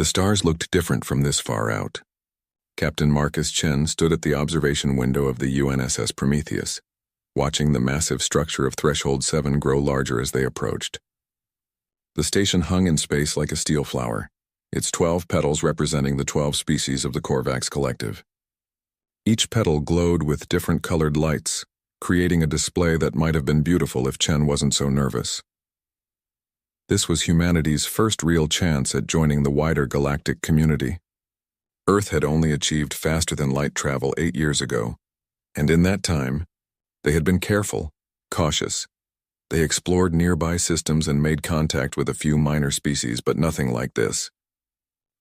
The stars looked different from this far out. Captain Marcus Chen stood at the observation window of the UNSS Prometheus, watching the massive structure of Threshold 7 grow larger as they approached. The station hung in space like a steel flower, its 12 petals representing the 12 species of the Korvax collective. Each petal glowed with different colored lights, creating a display that might have been beautiful if Chen wasn't so nervous. This was humanity's first real chance at joining the wider galactic community. Earth had only achieved faster-than-light travel 8 years ago, and in that time, they had been careful, cautious. They explored nearby systems and made contact with a few minor species, but nothing like this.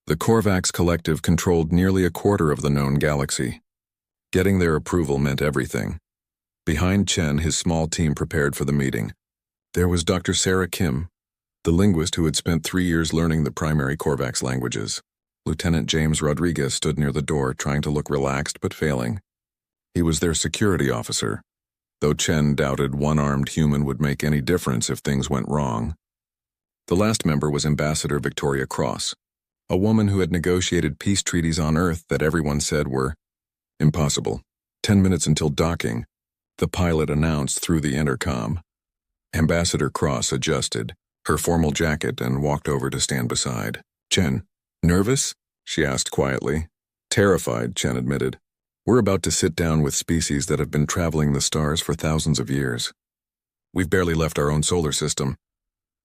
The Korvax collective controlled nearly a quarter of the known galaxy. Getting their approval meant everything. Behind Chen, his small team prepared for the meeting. There was Dr. Sarah Kim, the linguist who had spent 3 years learning the primary Korvax languages. Lieutenant James Rodriguez stood near the door, trying to look relaxed but failing. He was their security officer, though Chen doubted one armed human would make any difference if things went wrong. The last member was Ambassador Victoria Cross, a woman who had negotiated peace treaties on Earth that everyone said were impossible. 10 minutes until docking, the pilot announced through the intercom. Ambassador Cross adjusted her formal jacket and walked over to stand beside Chen. "Nervous?" she asked quietly. "Terrified," Chen admitted. "We're about to sit down with species that have been traveling the stars for thousands of years. We've barely left our own solar system.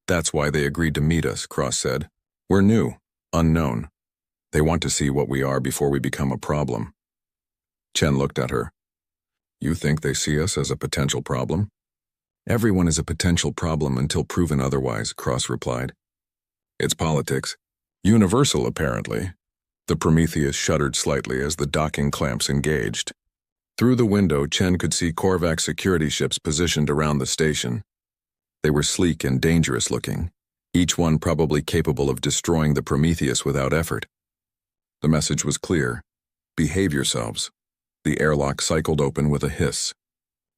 That's why they agreed to meet us," Cross said. "We're new, unknown. They want to see what we are before we become a problem." Chen looked at her. "You think they see us as a potential problem?" "Everyone is a potential problem until proven otherwise," Cross replied. "It's politics. Universal, apparently." The Prometheus shuddered slightly as the docking clamps engaged. Through the window, Chen could see Korvax security ships positioned around the station. They were sleek and dangerous looking, each one probably capable of destroying the Prometheus without effort. The message was clear: behave yourselves. The airlock cycled open with a hiss.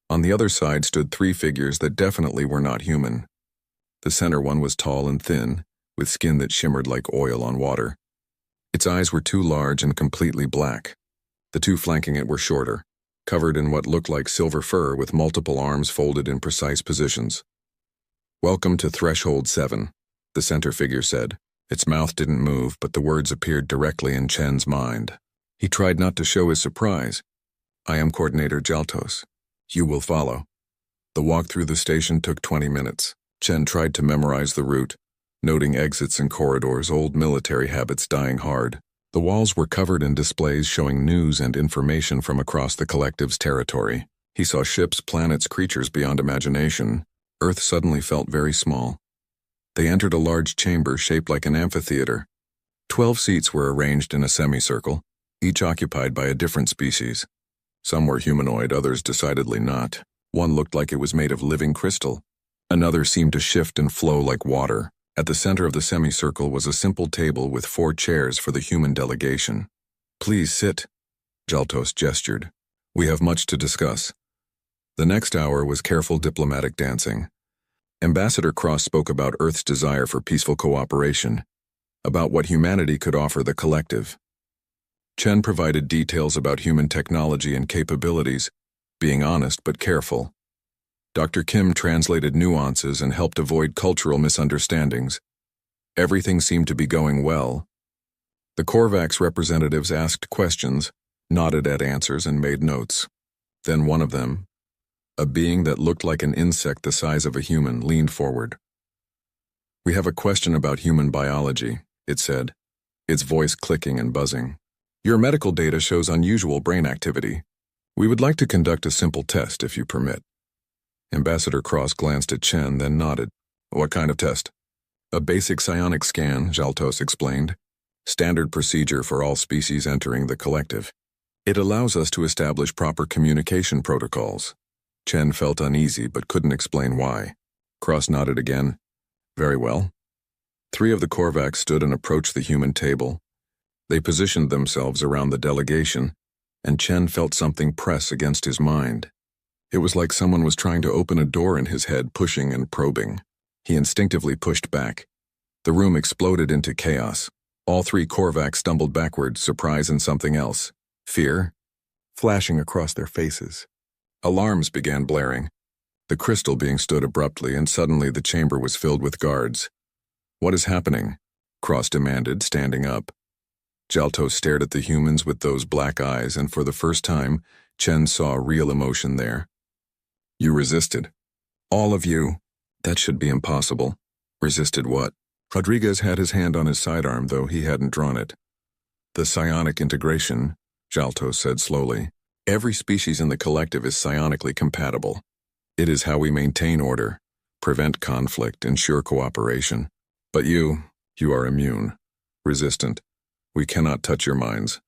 On the other side stood 3 figures that definitely were not human. The center one was tall and thin, with skin that shimmered like oil on water. Its eyes were too large and completely black. The 2 flanking it were shorter, covered in what looked like silver fur with multiple arms folded in precise positions. "Welcome to Threshold 7, the center figure said. Its mouth didn't move, but the words appeared directly in Chen's mind. He tried not to show his surprise. "I am Coordinator Jaltos. You will follow." The walk through the station took 20 minutes. Chen tried to memorize the route, noting exits and corridors, old military habits dying hard. The walls were covered in displays showing news and information from across the collective's territory. He saw ships, planets, creatures beyond imagination. Earth suddenly felt very small. They entered a large chamber shaped like an amphitheater. 12 seats were arranged in a semicircle, each occupied by a different species. Some were humanoid, others decidedly not. One looked like it was made of living crystal. Another seemed to shift and flow like water. At the center of the semicircle was a simple table with 4 chairs for the human delegation. "Please sit," Jaltos gestured. "We have much to discuss." The next hour was careful diplomatic dancing. Ambassador Cross spoke about Earth's desire for peaceful cooperation, about what humanity could offer the collective. Chen provided details about human technology and capabilities, being honest but careful. Dr. Kim translated nuances and helped avoid cultural misunderstandings. Everything seemed to be going well. The Korvax representatives asked questions, nodded at answers, and made notes. Then one of them, a being that looked like an insect the size of a human, leaned forward. "We have a question about human biology," it said, its voice clicking and buzzing. "Your medical data shows unusual brain activity. We would like to conduct a simple test, if you permit." Ambassador Cross glanced at Chen, then nodded. "What kind of test?" "A basic psionic scan," Jaltos explained. "Standard procedure for all species entering the collective. It allows us to establish proper communication protocols." Chen felt uneasy but couldn't explain why. Cross nodded again. "Very well." 3 of the Korvax stood and approached the human table. They positioned themselves around the delegation, and Chen felt something press against his mind. It was like someone was trying to open a door in his head, pushing and probing. He instinctively pushed back. The room exploded into chaos. All three Korvax stumbled backward, surprise and something else. Fear flashing across their faces. Alarms began blaring, the crystal being stood abruptly, and suddenly the chamber was filled with guards. "What is happening?" Cross demanded, standing up. Jalto stared at the humans with those black eyes, and for the first time, Chen saw real emotion there. "You resisted. All of you." "That should be impossible." "Resisted what?" Rodriguez had his hand on his sidearm, though he hadn't drawn it. "The psionic integration," Jalto said slowly. "Every species in the collective is psionically compatible. It is how we maintain order, prevent conflict, ensure cooperation. But you are immune, resistant. We cannot touch your minds."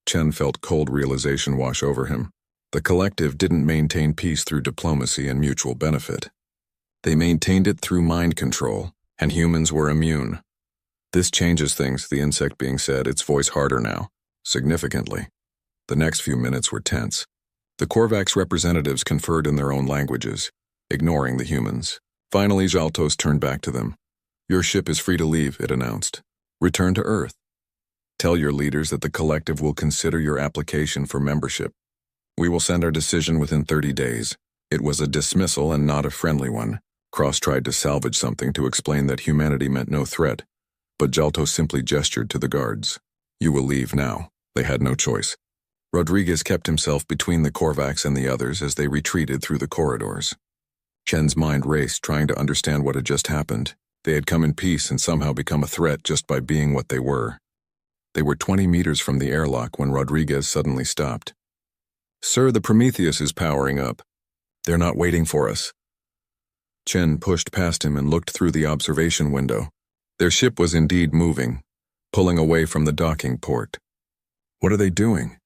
Chen felt cold realization wash over him. The collective didn't maintain peace through diplomacy and mutual benefit. They maintained it through mind control, and humans were immune. "This changes things," the insect being said, its voice harder now, significantly. The next few minutes were tense. The Korvax representatives conferred in their own languages, ignoring the humans. Finally, Jaltos turned back to them. "Your ship is free to leave," it announced. "Return to Earth. Tell your leaders that the collective will consider your application for membership. We will send our decision within 30 days. It was a dismissal and not a friendly one. Cross tried to salvage something to explain that humanity meant no threat, but Jalto simply gestured to the guards. "You will leave now." They had no choice. Rodriguez kept himself between the Korvax and the others as they retreated through the corridors. Chen's mind raced, trying to understand what had just happened. They had come in peace and somehow become a threat just by being what they were. They were 20 meters from the airlock when Rodriguez suddenly stopped. "Sir, the Prometheus is powering up. They're not waiting for us." Chen pushed past him and looked through the observation window. Their ship was indeed moving, pulling away from the docking port. "What are they doing?"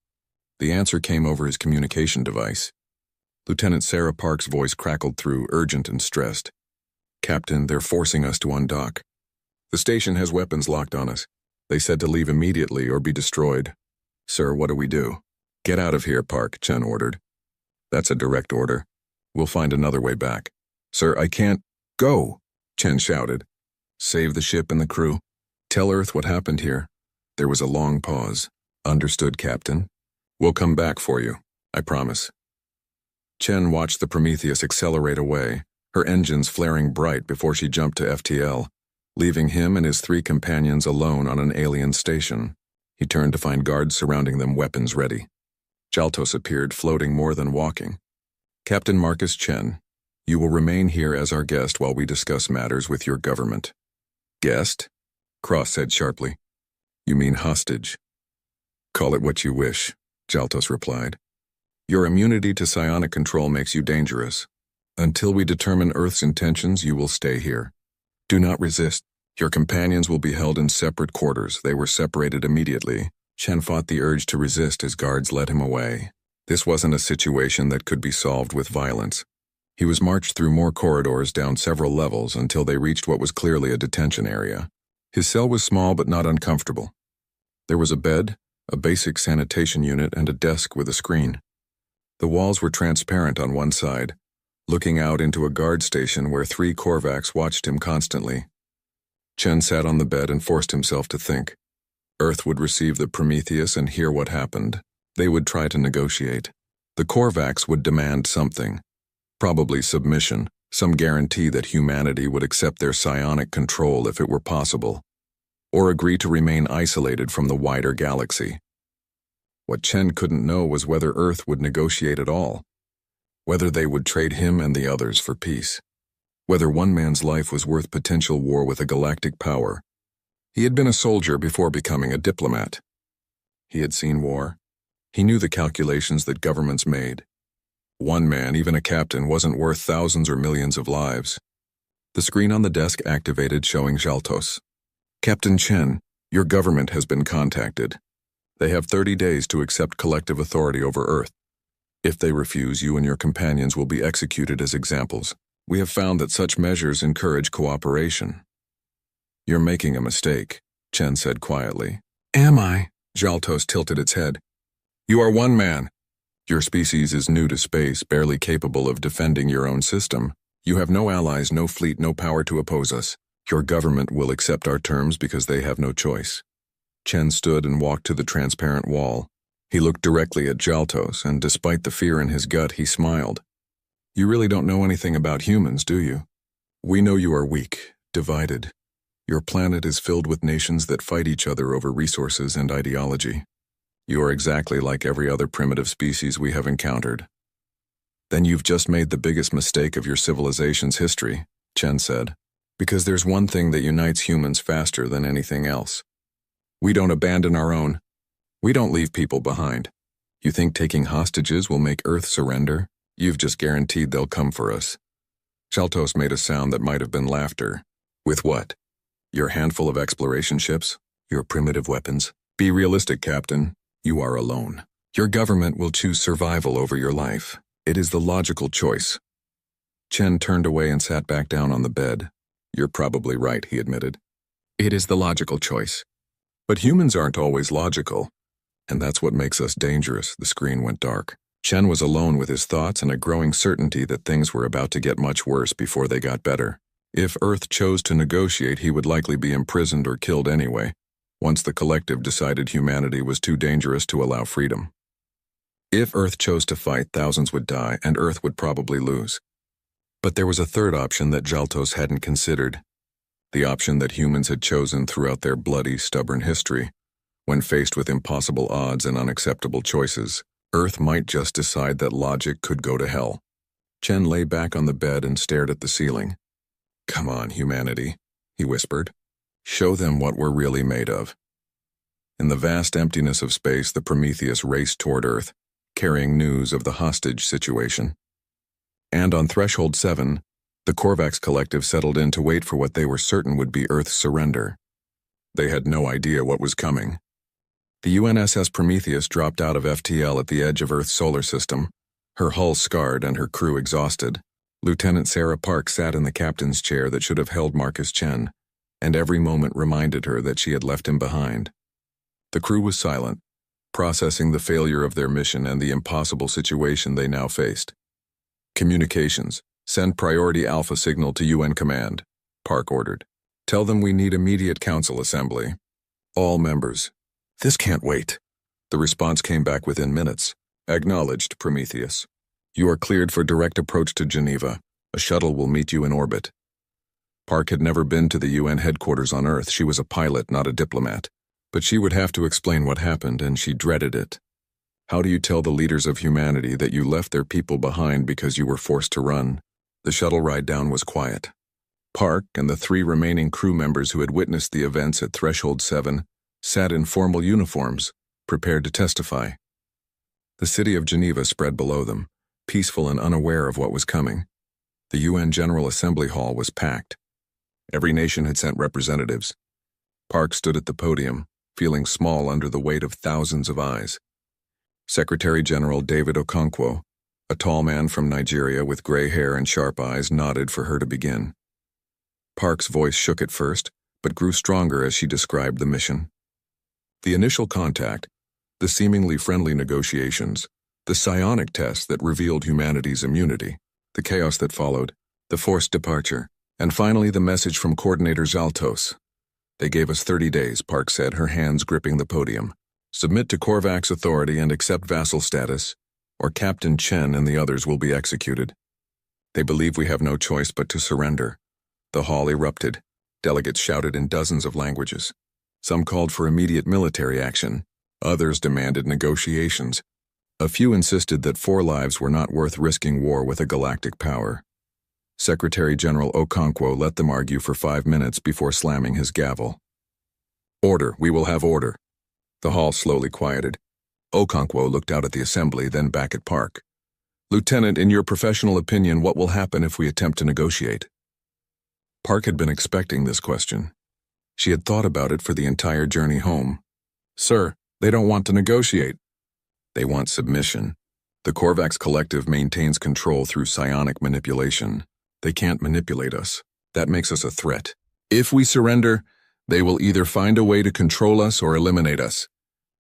The answer came over his communication device. Lieutenant Sarah Park's voice crackled through, urgent and stressed. "Captain, they're forcing us to undock. The station has weapons locked on us. They said to leave immediately or be destroyed." "Sir, what do we do?" "Get out of here, Park," Chen ordered. "That's a direct order. We'll find another way back." "Sir, I can't." "Go," Chen shouted. "Save the ship and the crew. Tell Earth what happened here." There was a long pause. "Understood, Captain. We'll come back for you, I promise." Chen watched the Prometheus accelerate away, her engines flaring bright before she jumped to FTL, leaving him and his three companions alone on an alien station. He turned to find guards surrounding them, weapons ready. Jaltos appeared, floating more than walking. "Captain Marcus Chen, you will remain here as our guest while we discuss matters with your government." "Guest?" Cross said sharply. "You mean hostage." "Call it what you wish," Jaltos replied. "Your immunity to psionic control makes you dangerous. Until we determine Earth's intentions, you will stay here. Do not resist. Your companions will be held in separate quarters." They were separated immediately. Chen fought the urge to resist as guards led him away. This wasn't a situation that could be solved with violence. He was marched through more corridors down several levels until they reached what was clearly a detention area. His cell was small but not uncomfortable. There was a bed, a basic sanitation unit, and a desk with a screen. The walls were transparent on one side, looking out into a guard station where 3 Korvax watched him constantly. Chen sat on the bed and forced himself to think. Earth would receive the Prometheus and hear what happened. They would try to negotiate. The Korvax would demand something. Probably submission, some guarantee that humanity would accept their psionic control if it were possible, or agree to remain isolated from the wider galaxy. What Chen couldn't know was whether Earth would negotiate at all, whether they would trade him and the others for peace, whether one man's life was worth potential war with a galactic power. He had been a soldier before becoming a diplomat. He had seen war. He knew the calculations that governments made. One man, even a captain, wasn't worth thousands or millions of lives. The screen on the desk activated, showing Jaltos. "Captain Chen, your government has been contacted. They have 30 days to accept collective authority over Earth. If they refuse, you and your companions will be executed as examples. We have found that such measures encourage cooperation." "You're making a mistake," Chen said quietly. "Am I?" Jaltos tilted its head. "You are one man. Your species is new to space, barely capable of defending your own system. You have no allies, no fleet, no power to oppose us. Your government will accept our terms because they have no choice. Chen stood and walked to the transparent wall. He looked directly at Jaltos, and despite the fear in his gut, he smiled. You really don't know anything about humans, do you? We know you are weak, divided. Your planet is filled with nations that fight each other over resources and ideology. You are exactly like every other primitive species we have encountered. Then you've just made the biggest mistake of your civilization's history, Chen said, because there's one thing that unites humans faster than anything else. We don't abandon our own. We don't leave people behind. You think taking hostages will make Earth surrender? You've just guaranteed they'll come for us. Jaltos made a sound that might have been laughter. With what? Your handful of exploration ships? Your primitive weapons? Be realistic, Captain. You are alone. Your government will choose survival over your life. It is the logical choice. Chen turned away and sat back down on the bed. You're probably right, he admitted. It is the logical choice. But humans aren't always logical. And that's what makes us dangerous. The screen went dark. Chen was alone with his thoughts and a growing certainty that things were about to get much worse before they got better. If Earth chose to negotiate, he would likely be imprisoned or killed anyway, once the collective decided humanity was too dangerous to allow freedom. If Earth chose to fight, thousands would die, and Earth would probably lose. But there was a third option that Jaltos hadn't considered. The option that humans had chosen throughout their bloody, stubborn history. When faced with impossible odds and unacceptable choices, Earth might just decide that logic could go to hell. Chen lay back on the bed and stared at the ceiling. Come on, humanity, he whispered. Show them what we're really made of. In the vast emptiness of space, the Prometheus raced toward Earth, carrying news of the hostage situation. And on Threshold 7, the Korvax collective settled in to wait for what they were certain would be Earth's surrender. They had no idea what was coming. The UNSS Prometheus dropped out of FTL at the edge of Earth's solar system, her hull scarred and her crew exhausted. Lieutenant Sarah Park sat in the captain's chair that should have held Marcus Chen, and every moment reminded her that she had left him behind. The crew was silent, processing the failure of their mission and the impossible situation they now faced. Communications. Send priority alpha signal to UN command, Park ordered. Tell them we need immediate council assembly. All members. This can't wait. The response came back within minutes. Acknowledged, Prometheus. You are cleared for direct approach to Geneva. A shuttle will meet you in orbit. Park had never been to the UN headquarters on Earth. She was a pilot, not a diplomat. But she would have to explain what happened, and she dreaded it. How do you tell the leaders of humanity that you left their people behind because you were forced to run? The shuttle ride down was quiet. Park and the 3 remaining crew members who had witnessed the events at Threshold 7 sat in formal uniforms, prepared to testify. The city of Geneva spread below them, peaceful and unaware of what was coming. The UN General Assembly Hall was packed. Every nation had sent representatives. Park stood at the podium, feeling small under the weight of thousands of eyes. Secretary General David Okonkwo, a tall man from Nigeria with gray hair and sharp eyes, nodded for her to begin. Park's voice shook at first, but grew stronger as she described the mission. The initial contact, the seemingly friendly negotiations, the psionic test that revealed humanity's immunity, the chaos that followed, the forced departure, and finally the message from Coordinator Jaltos. They gave us 30 days, Park said, her hands gripping the podium. Submit to Korvax authority and accept vassal status, or Captain Chen and the others will be executed. They believe we have no choice but to surrender. The hall erupted. Delegates shouted in dozens of languages. Some called for immediate military action. Others demanded negotiations. A few insisted that 4 lives were not worth risking war with a galactic power. Secretary General Okonkwo let them argue for 5 minutes before slamming his gavel. Order, we will have order. The hall slowly quieted. Okonkwo looked out at the assembly, then back at Park. Lieutenant, in your professional opinion, what will happen if we attempt to negotiate? Park had been expecting this question. She had thought about it for the entire journey home. Sir, they don't want to negotiate. They want submission. The Korvax collective maintains control through psionic manipulation. They can't manipulate us. That makes us a threat. If we surrender, they will either find a way to control us or eliminate us.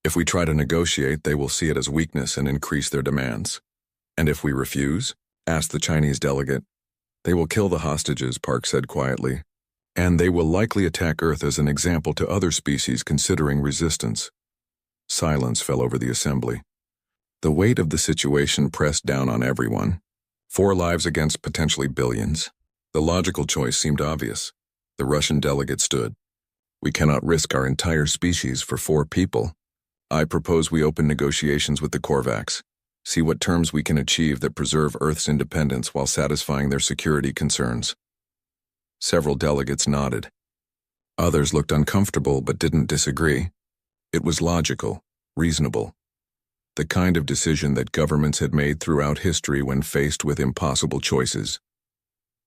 If we try to negotiate, they will see it as weakness and increase their demands. And if we refuse? Asked the Chinese delegate. They will kill the hostages, Park said quietly. And they will likely attack Earth as an example to other species considering resistance. Silence fell over the assembly. The weight of the situation pressed down on everyone. 4 lives against potentially billions. The logical choice seemed obvious. The Russian delegate stood. We cannot risk our entire species for 4 people. I propose we open negotiations with the Korvax. See what terms we can achieve that preserve Earth's independence while satisfying their security concerns. Several delegates nodded. Others looked uncomfortable but didn't disagree. It was logical, reasonable. The kind of decision that governments had made throughout history when faced with impossible choices.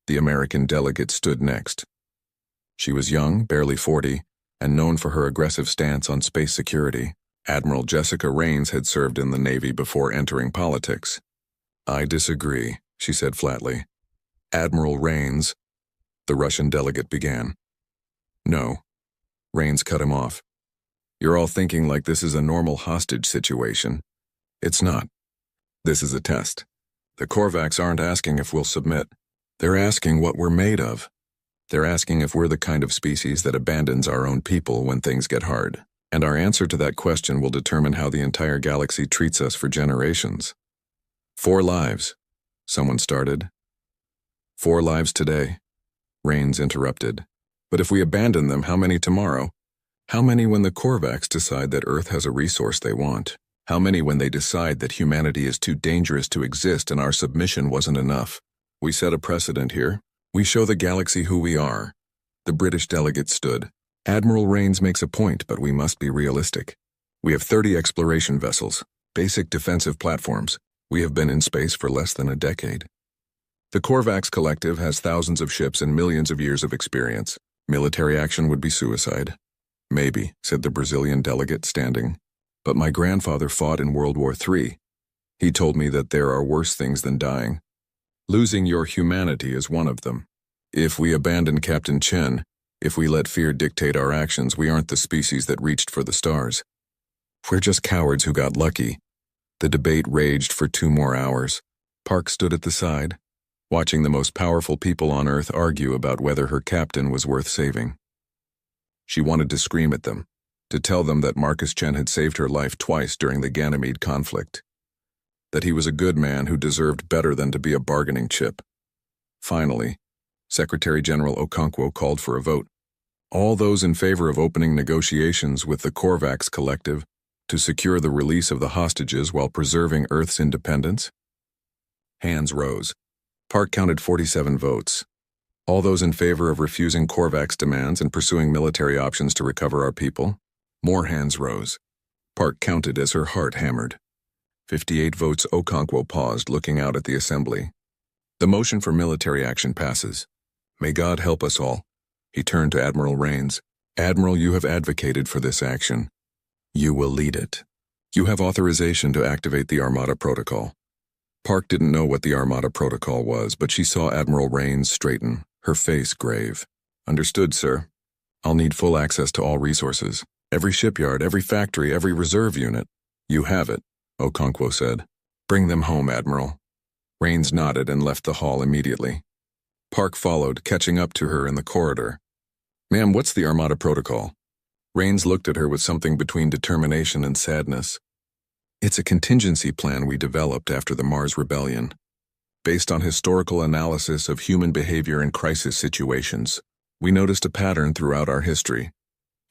The American delegate stood next. She was young, barely 40, and known for her aggressive stance on space security. Admiral Jessica Raines had served in the Navy before entering politics. I disagree, she said flatly. Admiral Raines, the Russian delegate began. No. Raines cut him off. You're all thinking like this is a normal hostage situation. It's not. This is a test. The Korvax aren't asking if we'll submit. They're asking what we're made of. They're asking if we're the kind of species that abandons our own people when things get hard. And our answer to that question will determine how the entire galaxy treats us for generations. 4 lives, someone started. 4 lives today, Raines interrupted. But if we abandon them, how many tomorrow? How many when the Korvax decide that Earth has a resource they want? How many when they decide that humanity is too dangerous to exist and our submission wasn't enough? We set a precedent here. We show the galaxy who we are. The British delegate stood. Admiral Raines makes a point, but we must be realistic. We have 30 exploration vessels, basic defensive platforms. We have been in space for less than a decade. The Korvax Collective has thousands of ships and millions of years of experience. Military action would be suicide. Maybe, said the Brazilian delegate, standing. But my grandfather fought in World War III. He told me that there are worse things than dying. Losing your humanity is one of them. If we abandon Captain Chen, if we let fear dictate our actions, we aren't the species that reached for the stars. We're just cowards who got lucky. The debate raged for 2 more hours. Park stood at the side, watching the most powerful people on Earth argue about whether her captain was worth saving. She wanted to scream at them, to tell them that Marcus Chen had saved her life twice during the Ganymede conflict, that he was a good man who deserved better than to be a bargaining chip. Finally, Secretary General Okonkwo called for a vote. All those in favor of opening negotiations with the Korvax Collective to secure the release of the hostages while preserving Earth's independence? Hands rose. Park counted 47 votes. All those in favor of refusing Korvax demands and pursuing military options to recover our people? More hands rose. Park counted as her heart hammered. 58 votes. Okonkwo paused, looking out at the assembly. The motion for military action passes. May God help us all. He turned to Admiral Raines. Admiral, you have advocated for this action. You will lead it. You have authorization to activate the Armada Protocol. Park didn't know what the Armada Protocol was, but she saw Admiral Raines straighten, her face grave. Understood, sir. I'll need full access to all resources. Every shipyard, every factory, every reserve unit. You have it, Okonkwo said. Bring them home, Admiral. Raines nodded and left the hall immediately. Park followed, catching up to her in the corridor. Ma'am, what's the Armada Protocol? Raines looked at her with something between determination and sadness. It's a contingency plan we developed after the Mars Rebellion. Based on historical analysis of human behavior in crisis situations, we noticed a pattern throughout our history.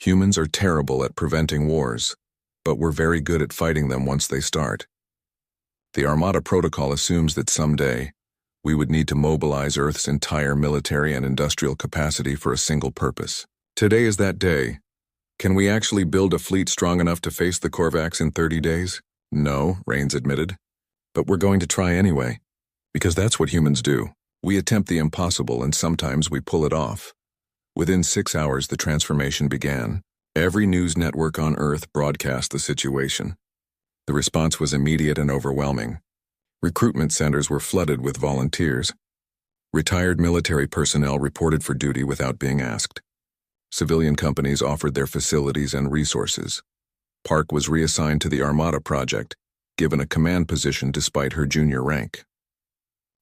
Humans are terrible at preventing wars, but we're very good at fighting them once they start. The Armada Protocol assumes that someday, we would need to mobilize Earth's entire military and industrial capacity for a single purpose. Today is that day. Can we actually build a fleet strong enough to face the Korvax in 30 days? No, Raines admitted. But we're going to try anyway, because that's what humans do. We attempt the impossible and sometimes we pull it off. Within 6 hours, the transformation began. Every news network on Earth broadcast the situation. The response was immediate and overwhelming. Recruitment centers were flooded with volunteers. Retired military personnel reported for duty without being asked. Civilian companies offered their facilities and resources. Park was reassigned to the Armada project, given a command position despite her junior rank.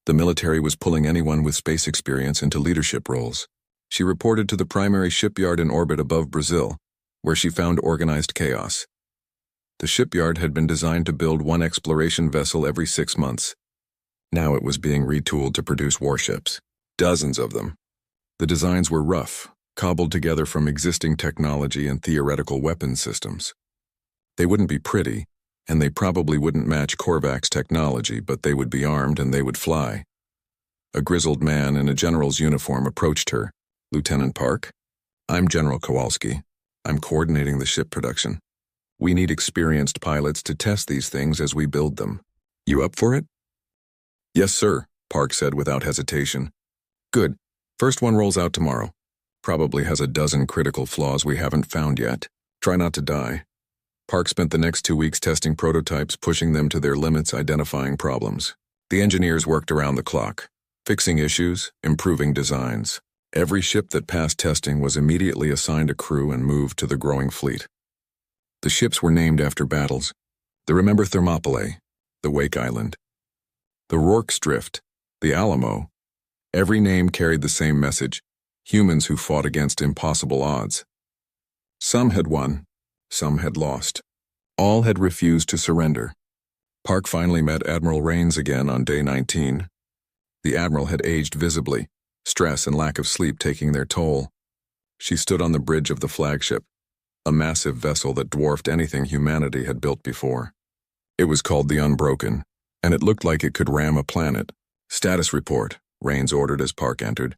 The military was pulling anyone with space experience into leadership roles. She reported to the primary shipyard in orbit above Brazil, where she found organized chaos. The shipyard had been designed to build one exploration vessel every 6 months. Now it was being retooled to produce warships, dozens of them. The designs were rough, cobbled together from existing technology and theoretical weapons systems. They wouldn't be pretty, and they probably wouldn't match Korvac's technology, but they would be armed and they would fly. A grizzled man in a general's uniform approached her. "Lieutenant Park? I'm General Kowalski. I'm coordinating the ship production. We need experienced pilots to test these things as we build them. You up for it?" "Yes, sir," Park said without hesitation. "Good. First one rolls out tomorrow. Probably has a dozen critical flaws we haven't found yet. Try not to die." Park spent the next 2 weeks testing prototypes, pushing them to their limits, identifying problems. The engineers worked around the clock, fixing issues, improving designs. Every ship that passed testing was immediately assigned a crew and moved to the growing fleet. The ships were named after battles. The Remember Thermopylae, the Wake Island, the Rorke's Drift, the Alamo. Every name carried the same message: humans who fought against impossible odds. Some had won, some had lost. All had refused to surrender. Park finally met Admiral Rains again on day 19. The Admiral had aged visibly, stress and lack of sleep taking their toll. She stood on the bridge of the flagship, a massive vessel that dwarfed anything humanity had built before. It was called the Unbroken, and it looked like it could ram a planet. "Status report," Rains ordered as Park entered.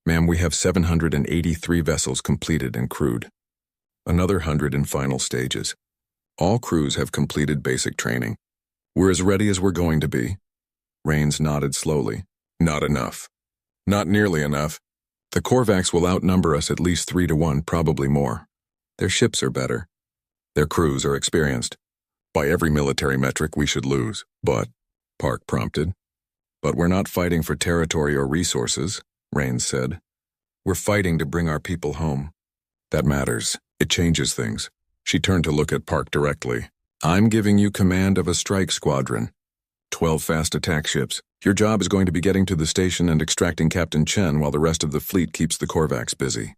"Ma'am, we have 783 vessels completed and crewed. Another 100 in final stages. All crews have completed basic training. We're as ready as we're going to be." Rains nodded slowly. "Not enough. Not nearly enough. The Korvacs will outnumber us at least 3-1, probably more. Their ships are better. Their crews are experienced. By every military metric, we should lose. But," Park prompted. "But we're not fighting for territory or resources," Rains said. "We're fighting to bring our people home. That matters. It changes things." She turned to look at Park directly. "I'm giving you command of a strike squadron. 12 fast attack ships. Your job is going to be getting to the station and extracting Captain Chen while the rest of the fleet keeps the Korvacs busy."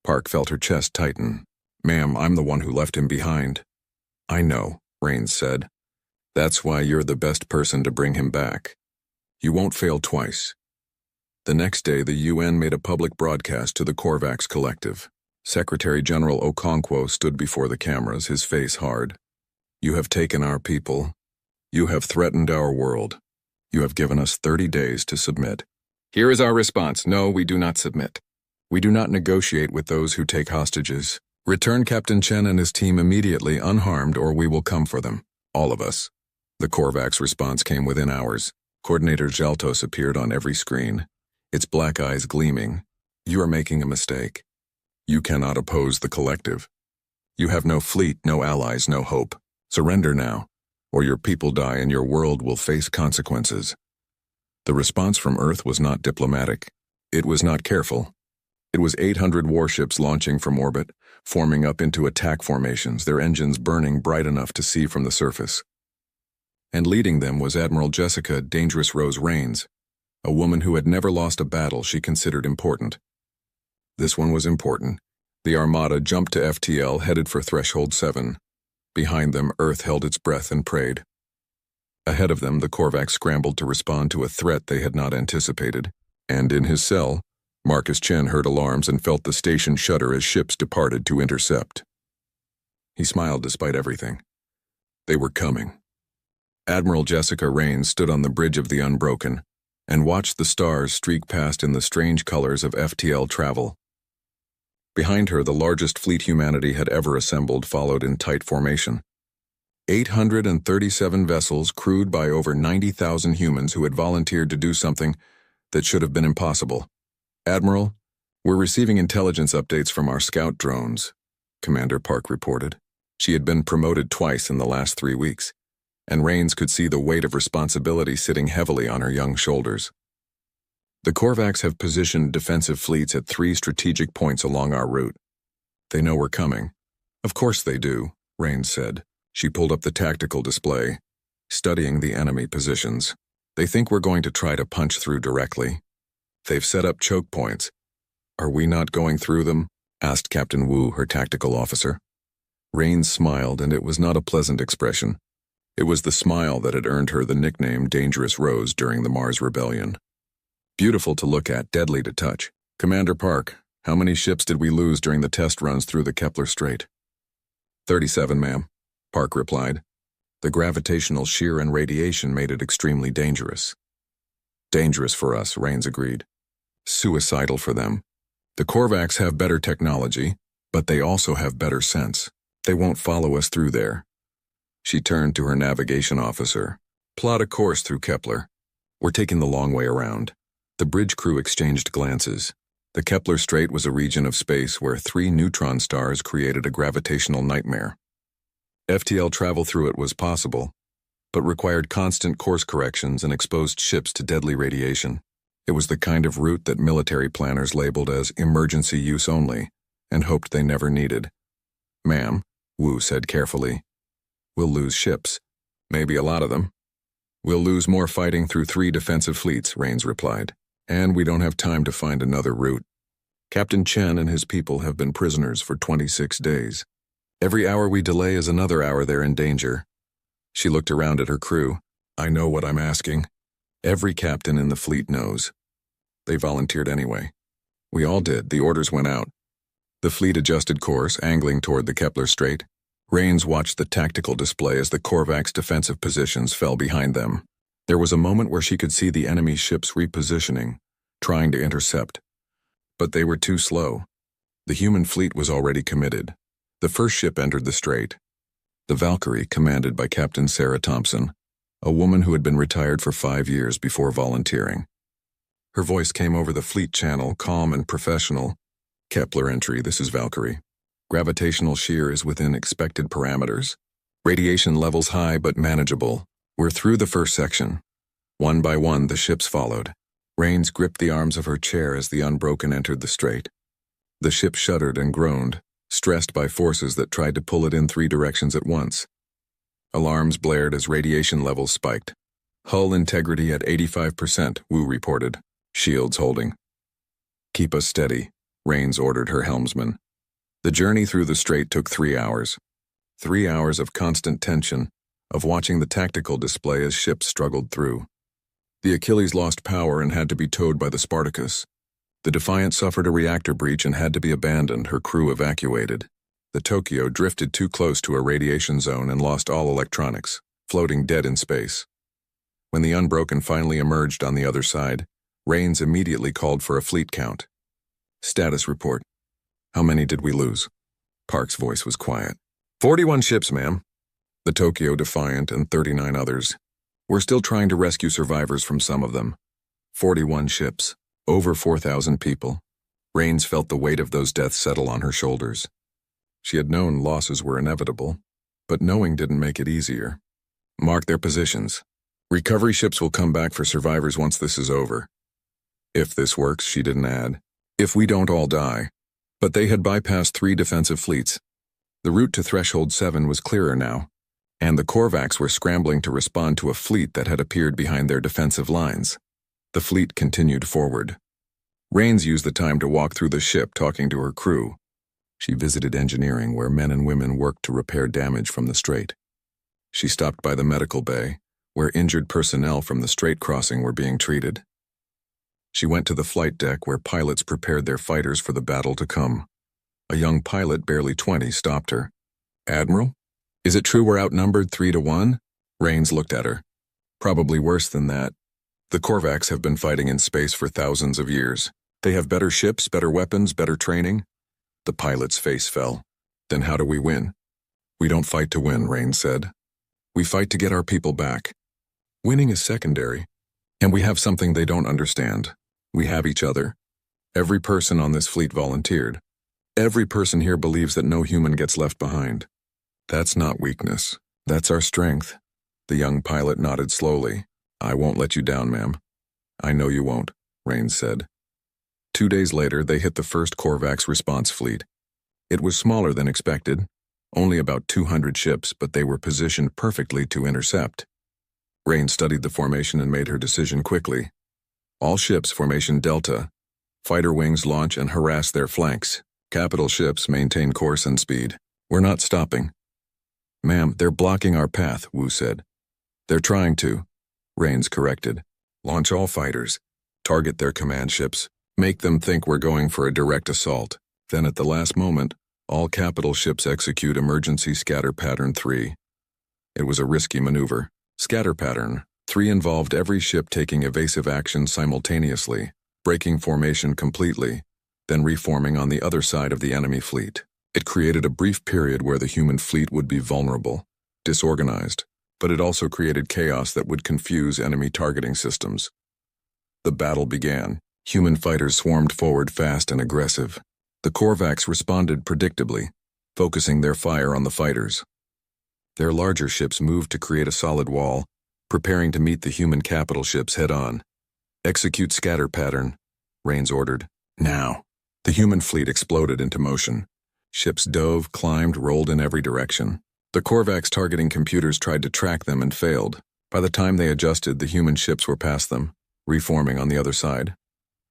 Park felt her chest tighten. "Ma'am, I'm the one who left him behind." "I know," Rains said. "That's why you're the best person to bring him back. You won't fail twice." The next day, the UN made a public broadcast to the Korvacs Collective. Secretary General Okonkwo stood before the cameras, his face hard. "You have taken our people. You have threatened our world. You have given us 30 days to submit. Here is our response. No, we do not submit. We do not negotiate with those who take hostages. Return Captain Chen and his team immediately, unharmed, or we will come for them. All of us." The Korvacs' response came within hours. Coordinator Zhaltos appeared on every screen, its black eyes gleaming. "You are making a mistake. You cannot oppose the collective. You have no fleet, no allies, no hope. Surrender now, or your people die and your world will face consequences." The response from Earth was not diplomatic. It was not careful. It was 800 warships launching from orbit, forming up into attack formations, their engines burning bright enough to see from the surface. And leading them was Admiral Jessica Dangerous Rose Rains, a woman who had never lost a battle she considered important. This one was important. The Armada jumped to FTL, headed for Threshold 7. Behind them, Earth held its breath and prayed. Ahead of them, the Korvacs scrambled to respond to a threat they had not anticipated. And in his cell, Marcus Chen heard alarms and felt the station shudder as ships departed to intercept. He smiled despite everything. They were coming. Admiral Jessica Rains stood on the bridge of the Unbroken and watched the stars streak past in the strange colors of FTL travel. Behind her, the largest fleet humanity had ever assembled followed in tight formation. 837 vessels crewed by over 90,000 humans who had volunteered to do something that should have been impossible. "Admiral, we're receiving intelligence updates from our scout drones," Commander Park reported. She had been promoted twice in the last 3 weeks, and Rains could see the weight of responsibility sitting heavily on her young shoulders. "The Korvacs have positioned defensive fleets at 3 strategic points along our route. They know we're coming." "Of course they do," Rains said. She pulled up the tactical display, studying the enemy positions. "They think we're going to try to punch through directly. They've set up choke points. "Are we not going through them?" asked Captain Wu, her tactical officer. Rains smiled, and it was not a pleasant expression. It was the smile that had earned her the nickname Dangerous Rose during the Mars Rebellion. Beautiful to look at, deadly to touch. "Commander Park, how many ships did we lose during the test runs through the Kepler Strait?" 37, ma'am," Park replied. The gravitational shear and radiation made it extremely dangerous. "Dangerous for us," Rains agreed. "Suicidal for them. The Korvax have better technology, but they also have better sense. They won't follow us through there." She turned to her navigation officer. "Plot a course through Kepler. We're taking the long way around." The bridge crew exchanged glances. The Kepler Strait was a region of space where 3 neutron stars created a gravitational nightmare. FTL travel through it was possible, but required constant course corrections and exposed ships to deadly radiation. It was the kind of route that military planners labeled as emergency use only and hoped they never needed. "Ma'am," Wu said carefully, "we'll lose ships. Maybe a lot of them." "We'll lose more fighting through 3 defensive fleets," Rains replied. "And we don't have time to find another route. Captain Chen and his people have been prisoners for 26 days. Every hour we delay is another hour they're in danger." She looked around at her crew. "I know what I'm asking. Every captain in the fleet knows." They volunteered anyway. We all did. The orders went out. The fleet adjusted course, angling toward the Kepler Strait. Rains watched the tactical display as the Korvax defensive positions fell behind them. There was a moment where she could see the enemy ships repositioning, trying to intercept. But they were too slow. The human fleet was already committed. The first ship entered the strait. The Valkyrie, commanded by Captain Sarah Thompson, a woman who had been retired for 5 years before volunteering. Her voice came over the fleet channel, calm and professional. "Kepler entry, this is Valkyrie. Gravitational shear is within expected parameters. Radiation levels high but manageable. We're through the first section." One by one, the ships followed. Rains gripped the arms of her chair as the Unbroken entered the strait. The ship shuddered and groaned, stressed by forces that tried to pull it in 3 directions at once. Alarms blared as radiation levels spiked. "Hull integrity at 85%, Wu reported. Shields holding." "Keep us steady," Rains ordered her helmsman. The journey through the strait took 3 hours. 3 hours of constant tension, of watching the tactical display as ships struggled through. The Achilles lost power and had to be towed by the Spartacus. The Defiant suffered a reactor breach and had to be abandoned, her crew evacuated. The Tokyo drifted too close to a radiation zone and lost all electronics, floating dead in space. When the Unbroken finally emerged on the other side, Rains immediately called for a fleet count. "Status report. How many did we lose?" Park's voice was quiet. 41 ships, ma'am. The Tokyo Defiant and 39 others. We're still trying to rescue survivors from some of them. 41 ships. Over 4,000 people. Rains felt the weight of those deaths settle on her shoulders. She had known losses were inevitable, but knowing didn't make it easier. "Mark their positions. Recovery ships will come back for survivors once this is over. If this works," she didn't add. "If we don't all die." But they had bypassed 3 defensive fleets. The route to Threshold 7 was clearer now, and the Korvax were scrambling to respond to a fleet that had appeared behind their defensive lines. The fleet continued forward. Rains used the time to walk through the ship, talking to her crew. She visited engineering, where men and women worked to repair damage from the strait. She stopped by the medical bay, where injured personnel from the strait crossing were being treated. She went to the flight deck, where pilots prepared their fighters for the battle to come. A young pilot, barely 20, stopped her. "Admiral, is it true we're outnumbered 3-1? Rains looked at her. "Probably worse than that. The Korvax have been fighting in space for thousands of years. They have better ships, better weapons, better training." The pilot's face fell. "Then how do we win?" "We don't fight to win," Rains said. "We fight to get our people back. Winning is secondary, and we have something they don't understand. We have each other. Every person on this fleet volunteered. Every person here believes that no human gets left behind. That's not weakness. That's our strength." The young pilot nodded slowly. "I won't let you down, ma'am." "I know you won't," Rains said. 2 days later, they hit the first Korvax response fleet. It was smaller than expected, only about 200 ships, but they were positioned perfectly to intercept. Rains studied the formation and made her decision quickly. All ships, formation Delta. Fighter wings launch and harass their flanks. Capital ships maintain course and speed. We're not stopping. Ma'am, they're blocking our path, Wu said. They're trying to, Rains corrected. Launch all fighters. Target their command ships. Make them think we're going for a direct assault. Then at the last moment, all capital ships execute Emergency Scatter Pattern 3. It was a risky maneuver. Scatter Pattern 3 involved every ship taking evasive action simultaneously, breaking formation completely, then reforming on the other side of the enemy fleet. It created a brief period where the human fleet would be vulnerable, disorganized, but it also created chaos that would confuse enemy targeting systems. The battle began. Human fighters swarmed forward fast and aggressive. The Korvax responded predictably, focusing their fire on the fighters. Their larger ships moved to create a solid wall, preparing to meet the human capital ships head-on. Execute scatter pattern, Rains ordered. Now. The human fleet exploded into motion. Ships dove, climbed, rolled in every direction. The Korvax targeting computers tried to track them and failed. By the time they adjusted, the human ships were past them, reforming on the other side.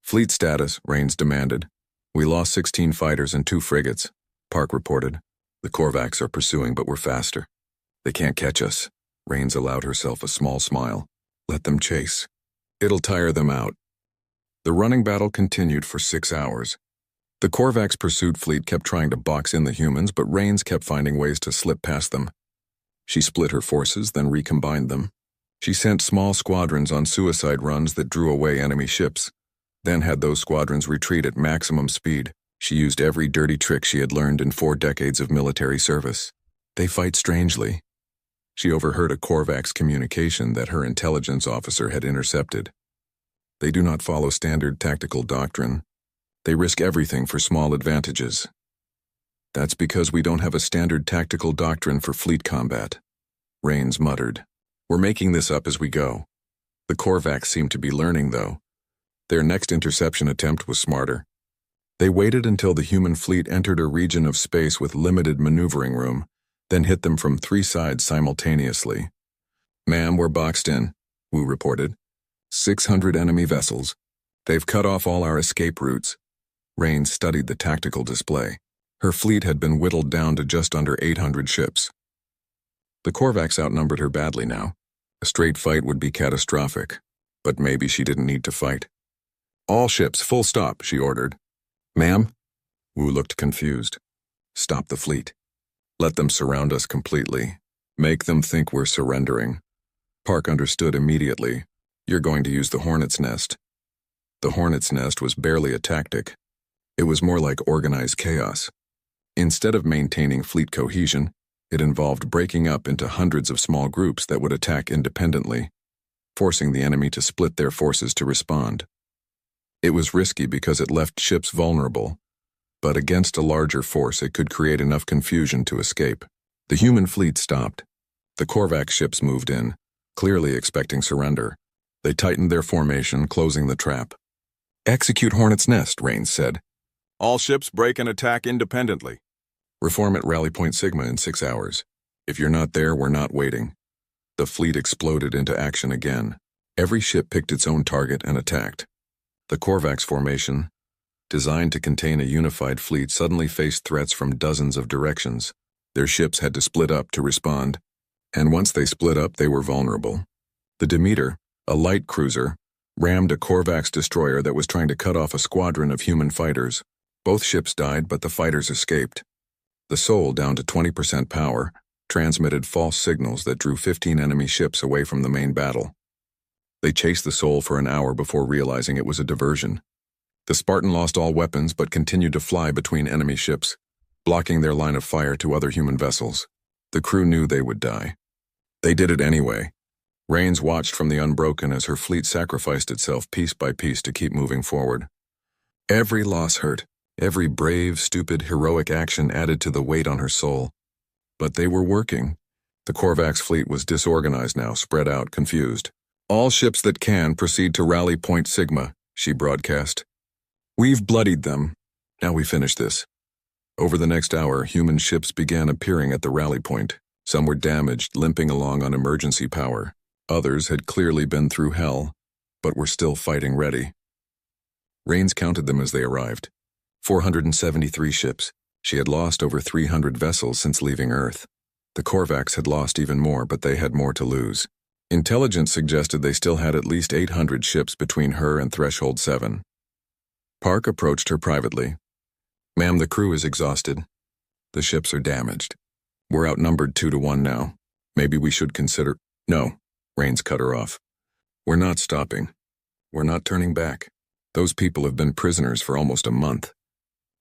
Fleet status, Rains demanded. We lost 16 fighters and 2 frigates, Park reported. The Korvax are pursuing, but we're faster. They can't catch us. Rains allowed herself a small smile. Let them chase. It'll tire them out. The running battle continued for 6 hours. The Korvax pursuit fleet kept trying to box in the humans, but Rains kept finding ways to slip past them. She split her forces, then recombined them. She sent small squadrons on suicide runs that drew away enemy ships, then had those squadrons retreat at maximum speed. She used every dirty trick she had learned in 4 decades of military service. They fight strangely. She overheard a Korvax communication that her intelligence officer had intercepted. They do not follow standard tactical doctrine. They risk everything for small advantages. That's because we don't have a standard tactical doctrine for fleet combat, Rains muttered. We're making this up as we go. The Korvax seemed to be learning, though. Their next interception attempt was smarter. They waited until the human fleet entered a region of space with limited maneuvering room, then hit them from 3 sides simultaneously. Ma'am, we're boxed in, Wu reported. 600 enemy vessels. They've cut off all our escape routes. Rains studied the tactical display. Her fleet had been whittled down to just under 800 ships. The Korvax outnumbered her badly now. A straight fight would be catastrophic, but maybe she didn't need to fight. All ships, full stop, she ordered. Ma'am? Wu looked confused. Stop the fleet. Let them surround us completely. Make them think we're surrendering. Park understood immediately. You're going to use the Hornet's Nest. The Hornet's Nest was barely a tactic. It was more like organized chaos. Instead of maintaining fleet cohesion, it involved breaking up into hundreds of small groups that would attack independently, forcing the enemy to split their forces to respond. It was risky because it left ships vulnerable, but against a larger force it could create enough confusion to escape. The human fleet stopped. The Korvax ships moved in, clearly expecting surrender. They tightened their formation, closing the trap. Execute Hornet's Nest, Rains said. All ships break and attack independently. Reform at Rally Point Sigma in 6 hours. If you're not there, we're not waiting. The fleet exploded into action again. Every ship picked its own target and attacked. The Korvax formation, designed to contain a unified fleet, suddenly faced threats from dozens of directions. Their ships had to split up to respond, and once they split up, they were vulnerable. The Demeter, a light cruiser, rammed a Korvax destroyer that was trying to cut off a squadron of human fighters. Both ships died, but the fighters escaped. The Soul, down to 20% power, transmitted false signals that drew 15 enemy ships away from the main battle. They chased the Soul for an hour before realizing it was a diversion. The Spartan lost all weapons but continued to fly between enemy ships, blocking their line of fire to other human vessels. The crew knew they would die. They did it anyway. Rains watched from the Unbroken as her fleet sacrificed itself piece by piece to keep moving forward. Every loss hurt. Every brave, stupid, heroic action added to the weight on her soul. But they were working. The Korvax fleet was disorganized now, spread out, confused. All ships that can proceed to Rally Point Sigma, she broadcast. We've bloodied them. Now we finish this. Over the next hour, human ships began appearing at the rally point. Some were damaged, limping along on emergency power. Others had clearly been through hell, but were still fighting ready. Rains counted them as they arrived. 473 ships. She had lost over 300 vessels since leaving Earth. The Korvax had lost even more, but they had more to lose. Intelligence suggested they still had at least 800 ships between her and Threshold 7. Park approached her privately. "Ma'am, the crew is exhausted. The ships are damaged. We're outnumbered 2-1 now. Maybe we should consider—" "No," Rains cut her off. "We're not stopping. We're not turning back. Those people have been prisoners for almost a month.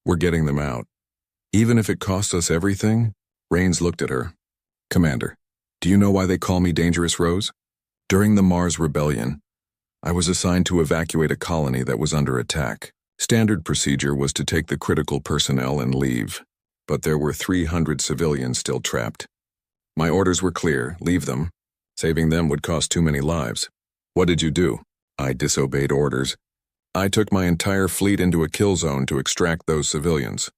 We're getting them out. Even if it costs us everything." Rains looked at her. "Commander, do you know why they call me Dangerous Rose? During the Mars Rebellion, I was assigned to evacuate a colony that was under attack. Standard procedure was to take the critical personnel and leave, but there were 300 civilians still trapped. My orders were clear: leave them. Saving them would cost too many lives. What did you do?" "I disobeyed orders. I took my entire fleet into a kill zone to extract those civilians.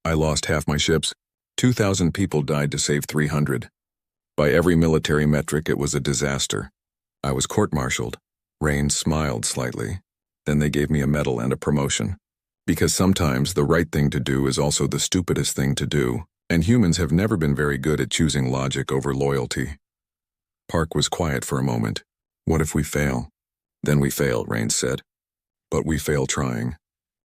I lost half my ships. 2,000 people died to save 300. By every military metric, it was a disaster. I was court-martialed." Rains smiled slightly. "Then they gave me a medal and a promotion. Because sometimes the right thing to do is also the stupidest thing to do, and humans have never been very good at choosing logic over loyalty." Park was quiet for a moment. "What if we fail?" "Then we fail," Rains said. "But we fail trying.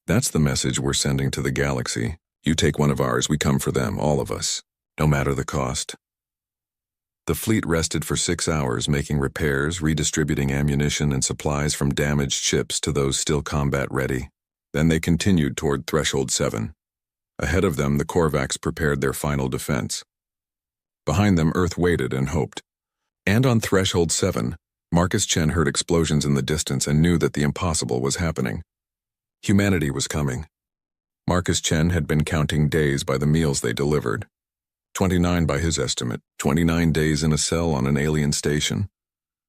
That's the message we're sending to the galaxy. You take one of ours, we come for them, all of us, no matter the cost." The fleet rested for 6 hours, making repairs, redistributing ammunition and supplies from damaged ships to those still combat-ready. Then they continued toward Threshold 7. Ahead of them, the Korvax prepared their final defense. Behind them, Earth waited and hoped. And on Threshold 7, Marcus Chen heard explosions in the distance and knew that the impossible was happening. Humanity was coming. Marcus Chen had been counting days by the meals they delivered. 29 by his estimate, 29 days in a cell on an alien station,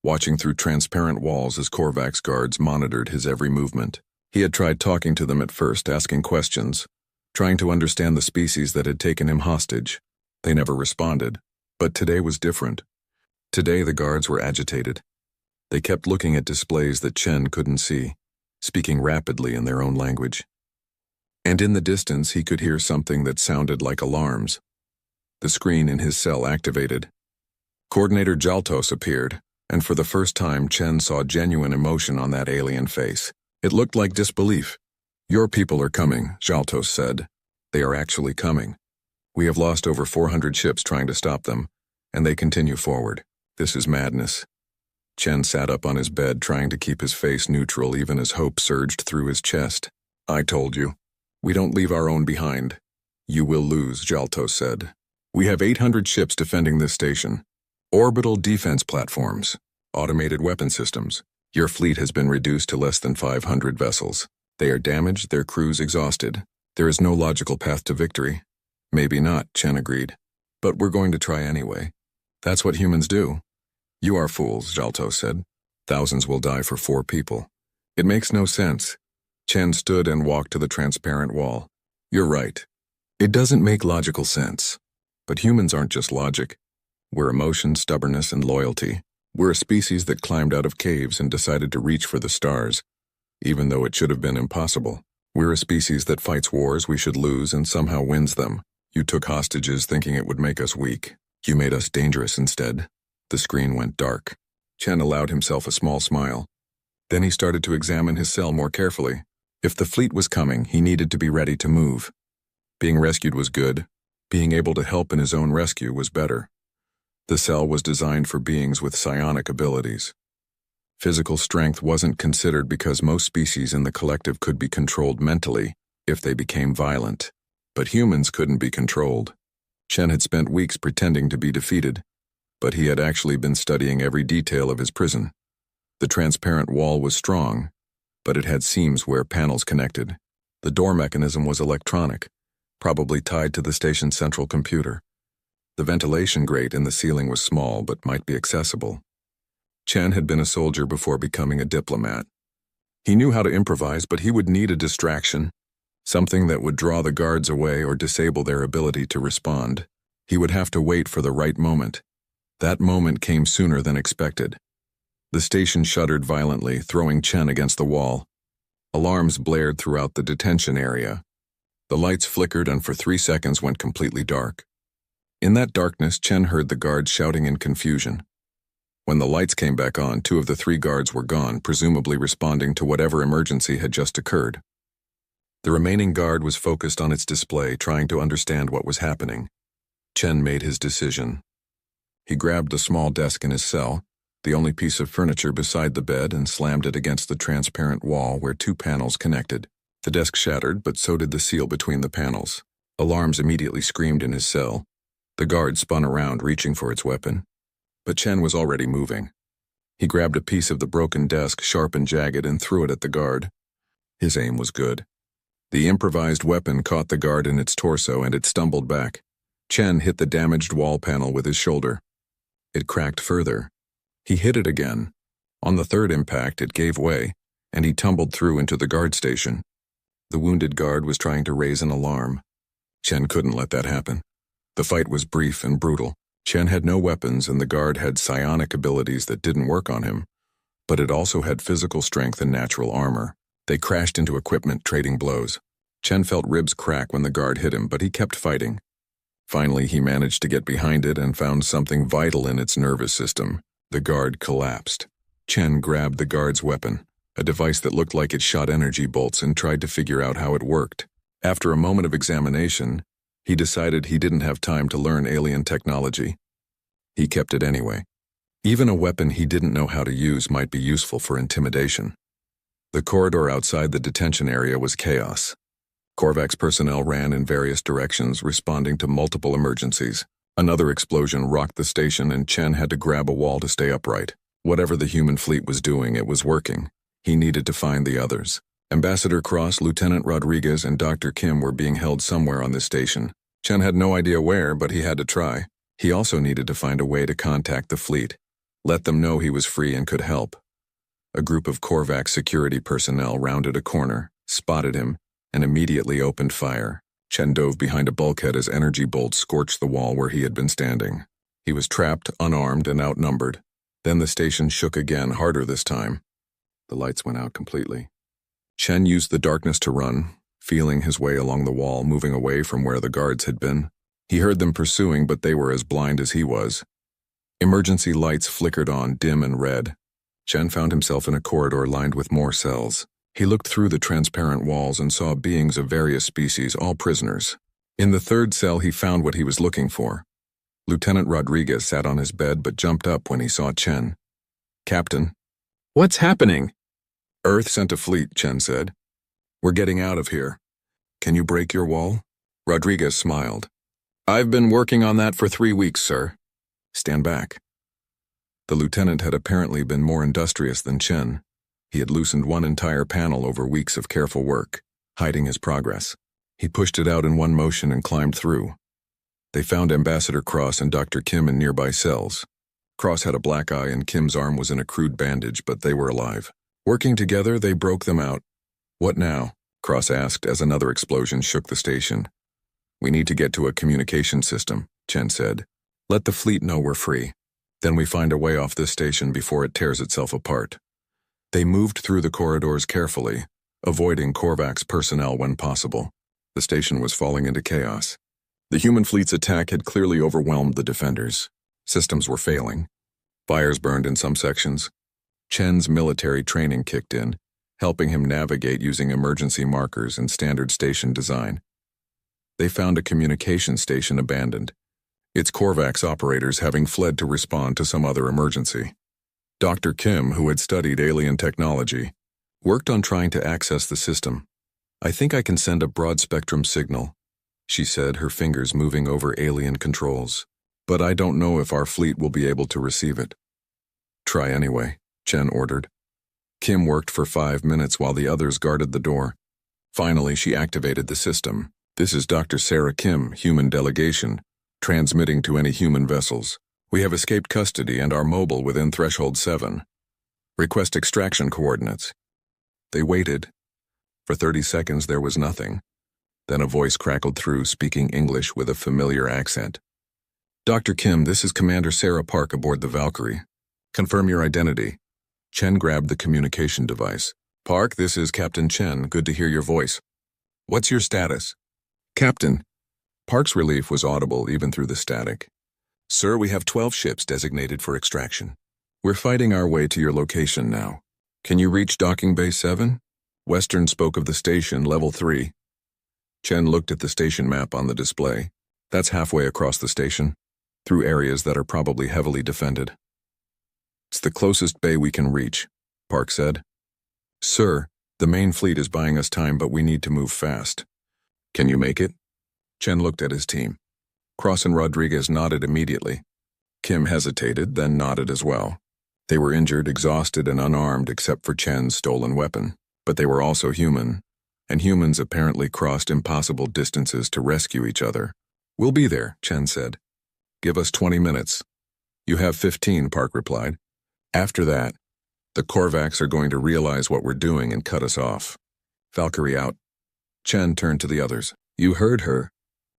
watching through transparent walls as Korvax guards monitored his every movement. He had tried talking to them at first, asking questions, trying to understand the species that had taken him hostage. They never responded, but today was different. Today the guards were agitated. They kept looking at displays that Chen couldn't see, speaking rapidly in their own language. And in the distance he could hear something that sounded like alarms. The screen in his cell activated. Coordinator Jaltos appeared, and for the first time Chen saw genuine emotion on that alien face. It looked like disbelief. "Your people are coming," Jaltos said. "They are actually coming. We have lost over 400 ships trying to stop them, and they continue forward. This is madness." Chen sat up on his bed, trying to keep his face neutral even as hope surged through his chest. "I told you. We don't leave our own behind." "You will lose," Jaltos said. "We have 800 ships defending this station. Orbital defense platforms, automated weapon systems. Your fleet has been reduced to less than 500 vessels. They are damaged, their crews exhausted. There is no logical path to victory." "Maybe not," Chen agreed. "But we're going to try anyway. That's what humans do." "You are fools," Jaltos said. "Thousands will die for 4 people. It makes no sense." Chen stood and walked to the transparent wall. "You're right. It doesn't make logical sense. But humans aren't just logic. We're emotion, stubbornness, and loyalty. We're a species that climbed out of caves and decided to reach for the stars, even though it should have been impossible. We're a species that fights wars we should lose and somehow wins them. You took hostages thinking it would make us weak. You made us dangerous instead." The screen went dark. Chen allowed himself a small smile. Then he started to examine his cell more carefully. If the fleet was coming, he needed to be ready to move. Being rescued was good. Being able to help in his own rescue was better. The cell was designed for beings with psionic abilities. Physical strength wasn't considered because most species in the collective could be controlled mentally if they became violent. But humans couldn't be controlled. Chen had spent weeks pretending to be defeated, but he had actually been studying every detail of his prison. The transparent wall was strong, but it had seams where panels connected. The door mechanism was electronic, probably tied to the station's central computer. The ventilation grate in the ceiling was small but might be accessible. Chen had been a soldier before becoming a diplomat. He knew how to improvise, but he would need a distraction, something that would draw the guards away or disable their ability to respond. He would have to wait for the right moment. That moment came sooner than expected. The station shuddered violently, throwing Chen against the wall. Alarms blared throughout the detention area. The lights flickered and for 3 seconds went completely dark. In that darkness, Chen heard the guards shouting in confusion. When the lights came back on, 2 of the 3 guards were gone, presumably responding to whatever emergency had just occurred. The remaining guard was focused on its display, trying to understand what was happening. Chen made his decision. He grabbed the small desk in his cell, the only piece of furniture beside the bed, and slammed it against the transparent wall where 2 panels connected. The desk shattered, but so did the seal between the panels. Alarms immediately screamed in his cell. The guard spun around, reaching for its weapon. But Chen was already moving. He grabbed a piece of the broken desk, sharp and jagged, and threw it at the guard. His aim was good. The improvised weapon caught the guard in its torso and it stumbled back. Chen hit the damaged wall panel with his shoulder. It cracked further. He hit it again. On the 3rd impact, it gave way, and he tumbled through into the guard station. The wounded guard was trying to raise an alarm. Chen couldn't let that happen. The fight was brief and brutal. Chen had no weapons, and the guard had psionic abilities that didn't work on him, but it also had physical strength and natural armor. They crashed into equipment, trading blows. Chen felt ribs crack when the guard hit him, but he kept fighting. Finally, he managed to get behind it and found something vital in its nervous system. The guard collapsed. Chen grabbed the guard's weapon, a device that looked like it shot energy bolts, and tried to figure out how it worked. After a moment of examination, he decided he didn't have time to learn alien technology. He kept it anyway. Even a weapon he didn't know how to use might be useful for intimidation. The corridor outside the detention area was chaos. Korvax personnel ran in various directions, responding to multiple emergencies. Another explosion rocked the station, and Chen had to grab a wall to stay upright. Whatever the human fleet was doing, it was working. He needed to find the others. Ambassador Cross, Lieutenant Rodriguez, and Dr. Kim were being held somewhere on this station. Chen had no idea where, but he had to try. He also needed to find a way to contact the fleet, let them know he was free and could help. A group of Korvax security personnel rounded a corner, spotted him, and immediately opened fire. Chen dove behind a bulkhead as energy bolts scorched the wall where he had been standing. He was trapped, unarmed, and outnumbered. Then the station shook again, harder this time. The lights went out completely. Chen used the darkness to run, feeling his way along the wall, moving away from where the guards had been. He heard them pursuing, but they were as blind as he was. Emergency lights flickered on, dim and red. Chen found himself in a corridor lined with more cells. He looked through the transparent walls and saw beings of various species, all prisoners. In the 3rd cell, he found what he was looking for. Lieutenant Rodriguez sat on his bed but jumped up when he saw Chen. "Captain." "What's happening?" "Earth sent a fleet," Chen said. "We're getting out of here. Can you break your wall?" Rodriguez smiled. "I've been working on that for 3 weeks, sir." "Stand back." The lieutenant had apparently been more industrious than Chen. He had loosened one entire panel over weeks of careful work, hiding his progress. He pushed it out in one motion and climbed through. They found Ambassador Cross and Dr. Kim in nearby cells. Cross had a black eye and Kim's arm was in a crude bandage, but they were alive. Working together, they broke them out. "What now?" Cross asked as another explosion shook the station. "We need to get to a communication system," Chen said. "Let the fleet know we're free. Then we find a way off this station before it tears itself apart." They moved through the corridors carefully, avoiding Korvax personnel when possible. The station was falling into chaos. The human fleet's attack had clearly overwhelmed the defenders. Systems were failing. Fires burned in some sections. Chen's military training kicked in, helping him navigate using emergency markers and standard station design. They found a communication station abandoned, its Korvax operators having fled to respond to some other emergency. Dr. Kim, who had studied alien technology, worked on trying to access the system. "I think I can send a broad-spectrum signal," she said, her fingers moving over alien controls. "But I don't know if our fleet will be able to receive it." "Try anyway," Chen ordered. Kim worked for 5 minutes while the others guarded the door. Finally, she activated the system. "This is Dr. Sarah Kim, human delegation, transmitting to any human vessels. We have escaped custody and are mobile within Threshold 7. Request extraction coordinates." They waited. For 30 seconds there was nothing. Then a voice crackled through, speaking English with a familiar accent. "Dr. Kim, this is Commander Sarah Park aboard the Valkyrie. Confirm your identity." Chen grabbed the communication device. Park, this is Captain Chen. Good to hear your voice. What's your status? Captain. Park's relief was audible even through the static. Sir, we have 12 ships designated for extraction. We're fighting our way to your location now. Can you reach Docking Bay 7? Western spoke of the station, level 3. Chen looked at the station map on the display. That's halfway across the station, through areas that are probably heavily defended. It's the closest bay we can reach, Park said. Sir, the main fleet is buying us time, but we need to move fast. Can you make it? Chen looked at his team. Cross and Rodriguez nodded immediately. Kim hesitated, then nodded as well. They were injured, exhausted, and unarmed except for Chen's stolen weapon. But they were also human, and humans apparently crossed impossible distances to rescue each other. We'll be there, Chen said. Give us 20 minutes. You have 15, Park replied. After that, the Korvax are going to realize what we're doing and cut us off. Valkyrie out. Chen turned to the others. You heard her.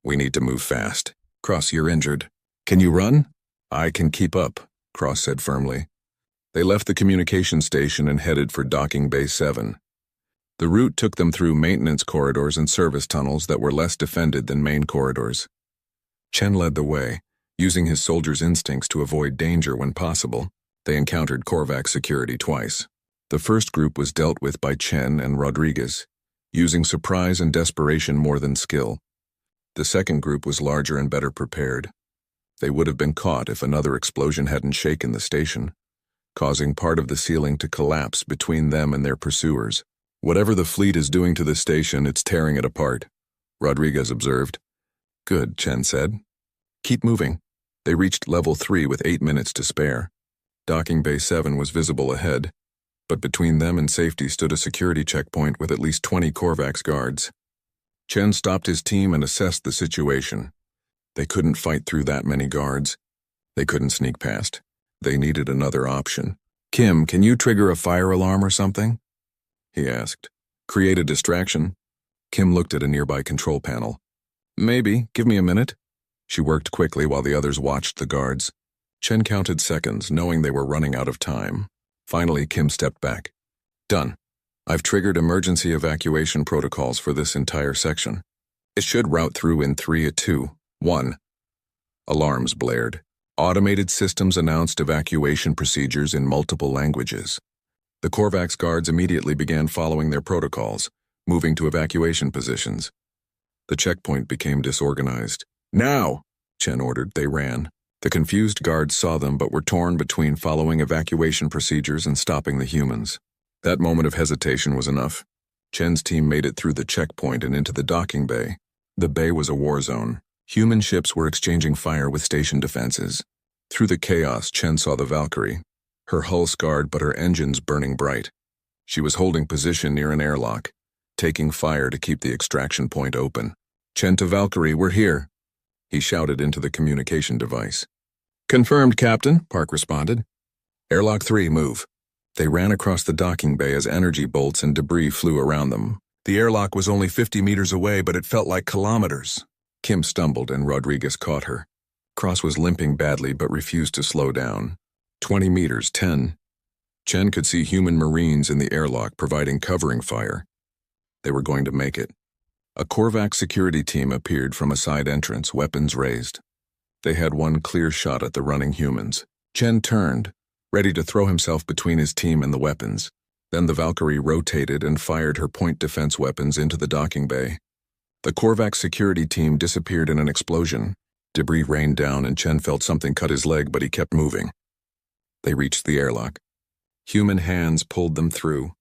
We need to move fast. Cross, you're injured. Can you run? I can keep up, Cross said firmly. They left the communication station and headed for Docking Bay 7. The route took them through maintenance corridors and service tunnels that were less defended than main corridors. Chen led the way, using his soldier's instincts to avoid danger when possible. They encountered Korvax security twice. The first group was dealt with by Chen and Rodriguez, using surprise and desperation more than skill. The second group was larger and better prepared. They would have been caught if another explosion hadn't shaken the station, causing part of the ceiling to collapse between them and their pursuers. Whatever the fleet is doing to the station, it's tearing it apart, Rodriguez observed. Good, Chen said. Keep moving. They reached level 3 with 8 minutes to spare. Docking Bay 7 was visible ahead, but between them and safety stood a security checkpoint with at least 20 Korvax guards. Chen stopped his team and assessed the situation. They couldn't fight through that many guards. They couldn't sneak past. They needed another option. Kim, can you trigger a fire alarm or something? He asked. Create a distraction. Kim looked at a nearby control panel. Maybe. Give me a minute. She worked quickly while the others watched the guards. Chen counted seconds, knowing they were running out of time. Finally, Kim stepped back. Done. I've triggered emergency evacuation protocols for this entire section. It should route through in 3, 2, 1. Alarms blared. Automated systems announced evacuation procedures in multiple languages. The Korvax guards immediately began following their protocols, moving to evacuation positions. The checkpoint became disorganized. Now, Chen ordered. They ran. The confused guards saw them but were torn between following evacuation procedures and stopping the humans. That moment of hesitation was enough. Chen's team made it through the checkpoint and into the docking bay. The bay was a war zone. Human ships were exchanging fire with station defenses. Through the chaos, Chen saw the Valkyrie, her hull scarred but her engines burning bright. She was holding position near an airlock, taking fire to keep the extraction point open. Chen to Valkyrie, we're here, he shouted into the communication device. Confirmed, Captain, Park responded. Airlock 3, move. They ran across the docking bay as energy bolts and debris flew around them. The airlock was only 50 meters away, but it felt like kilometers. Kim stumbled and Rodriguez caught her. Cross was limping badly but refused to slow down. 20 meters, 10. Chen could see human Marines in the airlock providing covering fire. They were going to make it. A Korvax security team appeared from a side entrance, weapons raised. They had one clear shot at the running humans. Chen turned, ready to throw himself between his team and the weapons. Then the Valkyrie rotated and fired her point defense weapons into the docking bay. The Korvax security team disappeared in an explosion. Debris rained down and Chen felt something cut his leg, but he kept moving. They reached the airlock. Human hands pulled them through.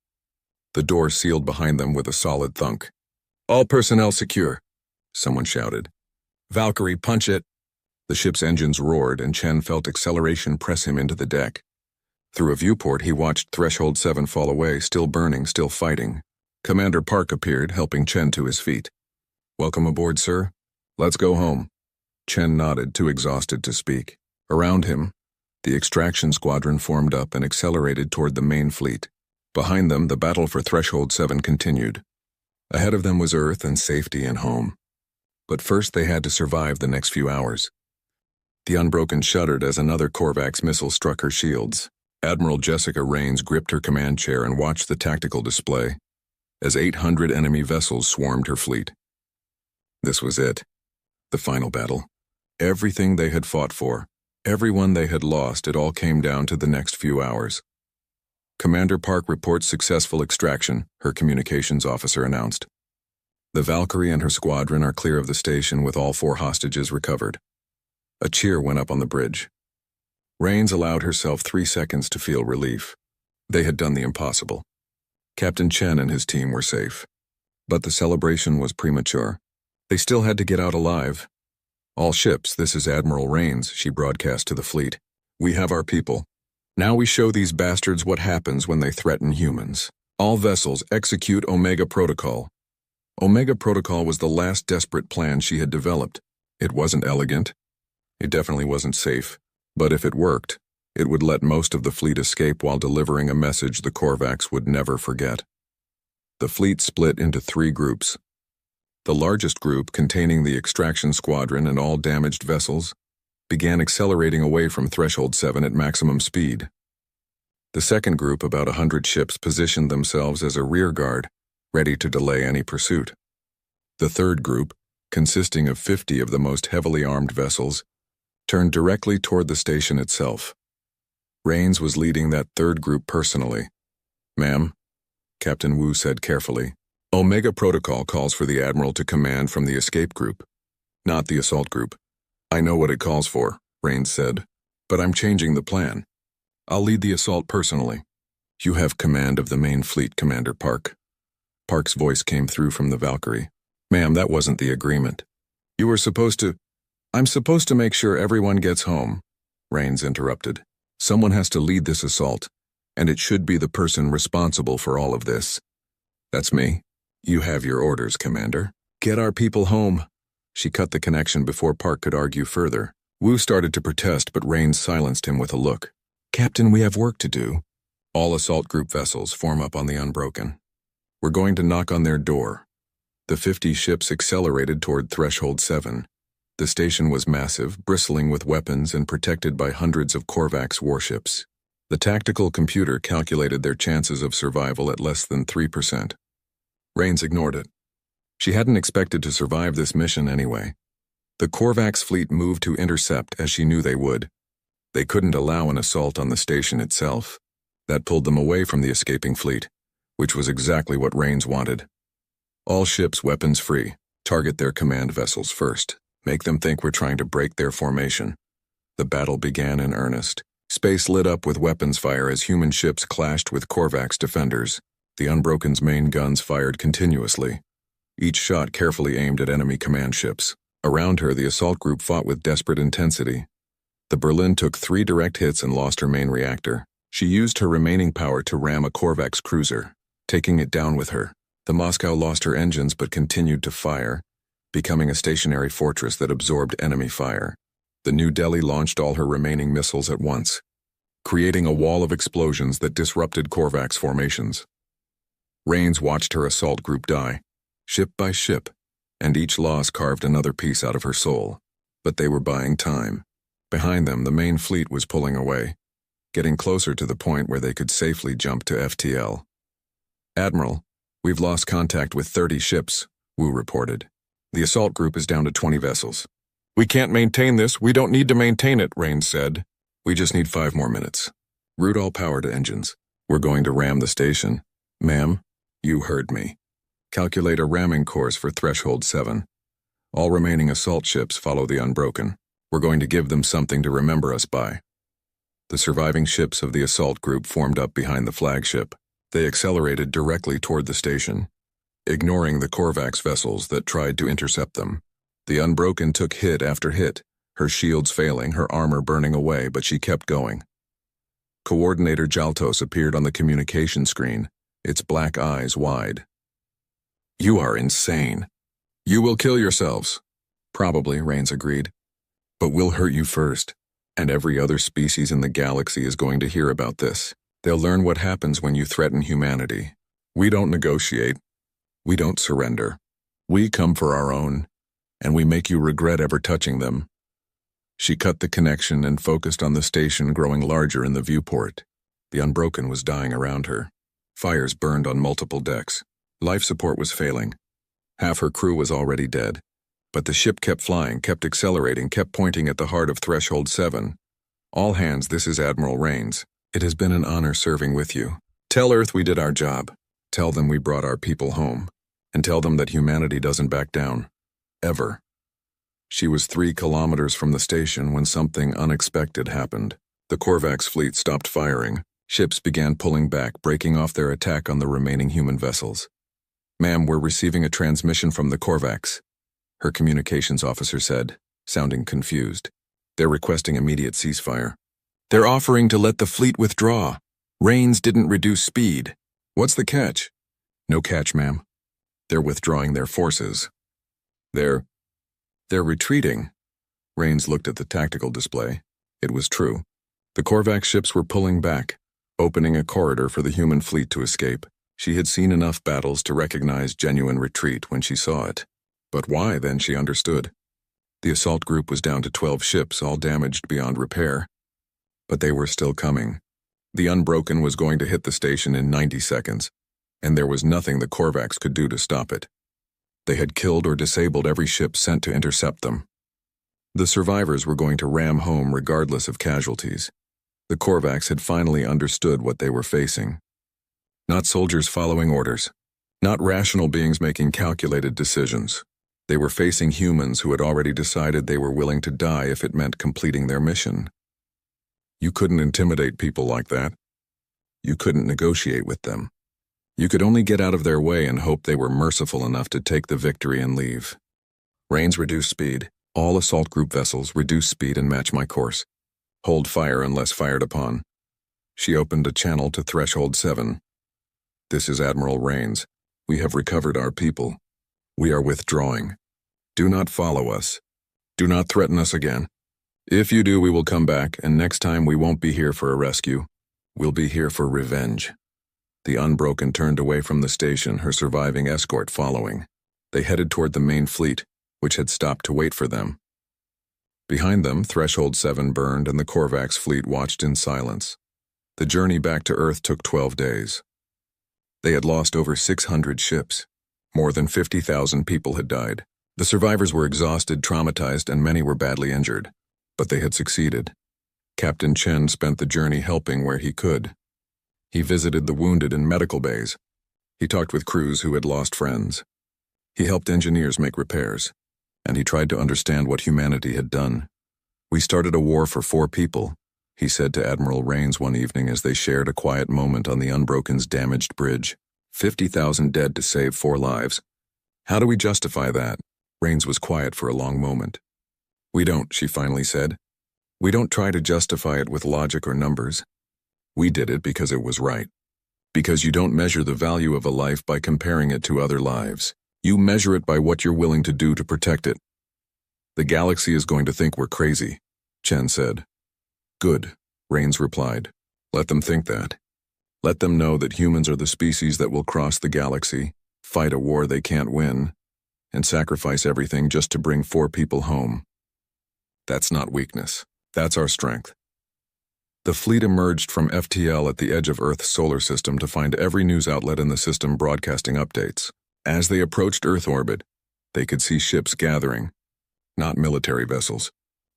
The door sealed behind them with a solid thunk. All personnel secure, someone shouted. Valkyrie, punch it. The ship's engines roared and Chen felt acceleration press him into the deck. Through a viewport, he watched Threshold 7 fall away, still burning, still fighting. Commander Park appeared, helping Chen to his feet. Welcome aboard, sir. Let's go home. Chen nodded, too exhausted to speak. Around him, the extraction squadron formed up and accelerated toward the main fleet. Behind them, the battle for Threshold 7 continued. Ahead of them was Earth and safety and home. But first they had to survive the next few hours. The Unbroken shuddered as another Korvax missile struck her shields. Admiral Jessica Raines gripped her command chair and watched the tactical display as 800 enemy vessels swarmed her fleet. This was it. The final battle. Everything they had fought for, everyone they had lost, it all came down to the next few hours. Commander Park reports successful extraction, her communications officer announced. The Valkyrie and her squadron are clear of the station with all 4 hostages recovered. A cheer went up on the bridge. Raines allowed herself 3 seconds to feel relief. They had done the impossible. Captain Chen and his team were safe. But the celebration was premature. They still had to get out alive. "All ships, this is Admiral Raines," she broadcast to the fleet. "We have our people. Now we show these bastards what happens when they threaten humans. All vessels, execute Omega Protocol." Omega Protocol was the last desperate plan she had developed. It wasn't elegant. It definitely wasn't safe. But if it worked, it would let most of the fleet escape while delivering a message the Korvax would never forget. The fleet split into 3 groups. The largest group, containing the extraction squadron and all damaged vessels, began accelerating away from Threshold 7 at maximum speed. The second group, about 100 ships, positioned themselves as a rear guard, ready to delay any pursuit. The third group, consisting of 50 of the most heavily armed vessels, turned directly toward the station itself. Raines was leading that third group personally. "Ma'am," Captain Wu said carefully, "Omega Protocol calls for the Admiral to command from the escape group, not the assault group." "I know what it calls for," Raines said, "but I'm changing the plan. I'll lead the assault personally." "You have command of the main fleet, Commander Park." Park's voice came through from the Valkyrie. "Ma'am, that wasn't the agreement. You were supposed to—" "I'm supposed to make sure everyone gets home," Raines interrupted. "Someone has to lead this assault, and it should be the person responsible for all of this. That's me. You have your orders, Commander. Get our people home." She cut the connection before Park could argue further. Wu started to protest, but Raines silenced him with a look. "Captain, we have work to do. All assault group vessels form up on the Unbroken. We're going to knock on their door." The 50 ships accelerated toward Threshold 7. The station was massive, bristling with weapons and protected by hundreds of Korvax warships. The tactical computer calculated their chances of survival at less than 3%. Raines ignored it. She hadn't expected to survive this mission anyway. The Korvax fleet moved to intercept, as she knew they would. They couldn't allow an assault on the station itself. That pulled them away from the escaping fleet, which was exactly what Raines wanted. "All ships weapons free. Target their command vessels first. Make them think we're trying to break their formation." The battle began in earnest. Space lit up with weapons fire as human ships clashed with Korvax defenders. The Unbroken's main guns fired continuously, each shot carefully aimed at enemy command ships. Around her, the assault group fought with desperate intensity. The Berlin took 3 direct hits and lost her main reactor. She used her remaining power to ram a Korvax cruiser, taking it down with her. The Moscow lost her engines but continued to fire, becoming a stationary fortress that absorbed enemy fire. The New Delhi launched all her remaining missiles at once, creating a wall of explosions that disrupted Korvax formations. Raines watched her assault group die, ship by ship, and each loss carved another piece out of her soul. But they were buying time. Behind them, the main fleet was pulling away, getting closer to the point where they could safely jump to FTL. "Admiral, we've lost contact with 30 ships," Wu reported. "The assault group is down to 20 vessels." "We can't maintain this. We don't need to maintain it," Raines said. "We just need 5 more minutes. Route all power to engines. We're going to ram the station." "Ma'am, you heard me. Calculate a ramming course for Threshold 7. All remaining assault ships follow the Unbroken. We're going to give them something to remember us by." The surviving ships of the assault group formed up behind the flagship. They accelerated directly toward the station, ignoring the Korvax vessels that tried to intercept them. The Unbroken took hit after hit, her shields failing, her armor burning away, but she kept going. Coordinator Jaltos appeared on the communication screen, its black eyes wide. "You are insane. You will kill yourselves." "Probably," Raines agreed. "But we'll hurt you first, and every other species in the galaxy is going to hear about this. They'll learn what happens when you threaten humanity. We don't negotiate. We don't surrender. We come for our own, and we make you regret ever touching them." She cut the connection and focused on the station growing larger in the viewport. The Unbroken was dying around her. Fires burned on multiple decks. Life support was failing. Half her crew was already dead. But the ship kept flying, kept accelerating, kept pointing at the heart of Threshold 7. All hands, this is Admiral Rains. It has been an honor serving with you. Tell Earth we did our job. Tell them we brought our people home. And tell them that humanity doesn't back down. Ever. She was 3 kilometers from the station when something unexpected happened. The Korvax fleet stopped firing. Ships began pulling back, breaking off their attack on the remaining human vessels. "Ma'am, we're receiving a transmission from the Korvax," her communications officer said, sounding confused. "They're requesting immediate ceasefire. They're offering to let the fleet withdraw. Rains didn't reduce speed. What's the catch?" "No catch, ma'am. They're withdrawing their forces. They're retreating." Rains looked at the tactical display. It was true. The Korvax ships were pulling back, opening a corridor for the human fleet to escape. She had seen enough battles to recognize genuine retreat when she saw it. But why, then, she understood. The assault group was down to 12 ships, all damaged beyond repair. But they were still coming. The Unbroken was going to hit the station in 90 seconds, and there was nothing the Korvax could do to stop it. They had killed or disabled every ship sent to intercept them. The survivors were going to ram home regardless of casualties. The Korvax had finally understood what they were facing. Not soldiers following orders. Not rational beings making calculated decisions. They were facing humans who had already decided they were willing to die if it meant completing their mission. You couldn't intimidate people like that. You couldn't negotiate with them. You could only get out of their way and hope they were merciful enough to take the victory and leave. Rains reduce speed. All assault group vessels reduce speed and match my course. Hold fire unless fired upon. She opened a channel to Threshold 7. This is Admiral Rains. We have recovered our people. We are withdrawing. Do not follow us. Do not threaten us again. If you do, we will come back, and next time we won't be here for a rescue. We'll be here for revenge. The Unbroken turned away from the station, her surviving escort following. They headed toward the main fleet, which had stopped to wait for them. Behind them, Threshold 7 burned and the Korvax fleet watched in silence. The journey back to Earth took 12 days. They had lost over 600 ships. More than 50,000 people had died. The survivors were exhausted, traumatized, and many were badly injured. But they had succeeded. Captain Chen spent the journey helping where he could. He visited the wounded in medical bays. He talked with crews who had lost friends. He helped engineers make repairs. And he tried to understand what humanity had done. "We started a war for 4 people," he said to Admiral Rains one evening as they shared a quiet moment on the Unbroken's damaged bridge. 50,000 dead to save 4 lives. How do we justify that? Rains was quiet for a long moment. "We don't," she finally said. "We don't try to justify it with logic or numbers. We did it because it was right. Because you don't measure the value of a life by comparing it to other lives. You measure it by what you're willing to do to protect it." "The galaxy is going to think we're crazy," Chen said. "Good," Rains replied. "Let them think that. Let them know that humans are the species that will cross the galaxy, fight a war they can't win, and sacrifice everything just to bring 4 people home. That's not weakness. That's our strength." The fleet emerged from FTL at the edge of Earth's solar system to find every news outlet in the system broadcasting updates. As they approached Earth orbit, they could see ships gathering. Not military vessels.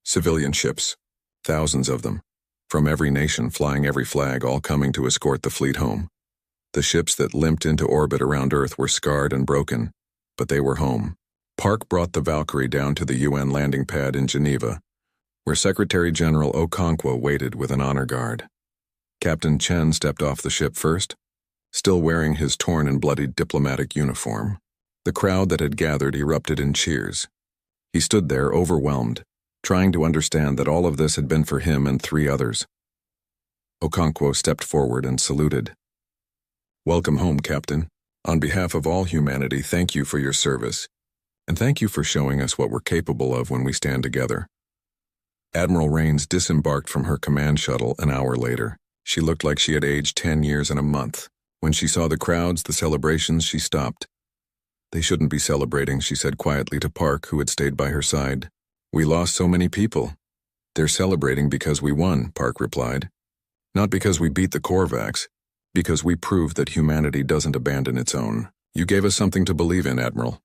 Civilian ships. Thousands of them. From every nation flying every flag, all coming to escort the fleet home. The ships that limped into orbit around Earth were scarred and broken, but they were home. Park brought the Valkyrie down to the UN landing pad in Geneva, where Secretary General Okonkwo waited with an honor guard. Captain Chen stepped off the ship first, still wearing his torn and bloodied diplomatic uniform. The crowd that had gathered erupted in cheers. He stood there, overwhelmed, trying to understand that all of this had been for him and 3 others. Okonkwo stepped forward and saluted. "Welcome home, Captain. On behalf of all humanity, thank you for your service, and thank you for showing us what we're capable of when we stand together." Admiral Rains disembarked from her command shuttle an hour later. She looked like she had aged 10 years and a month. When she saw the crowds, the celebrations, she stopped. "They shouldn't be celebrating," she said quietly to Park, who had stayed by her side. "We lost so many people." "They're celebrating because we won," Park replied. Not because we beat the Korvax, because we proved that humanity doesn't abandon its own. You gave us something to believe in, Admiral.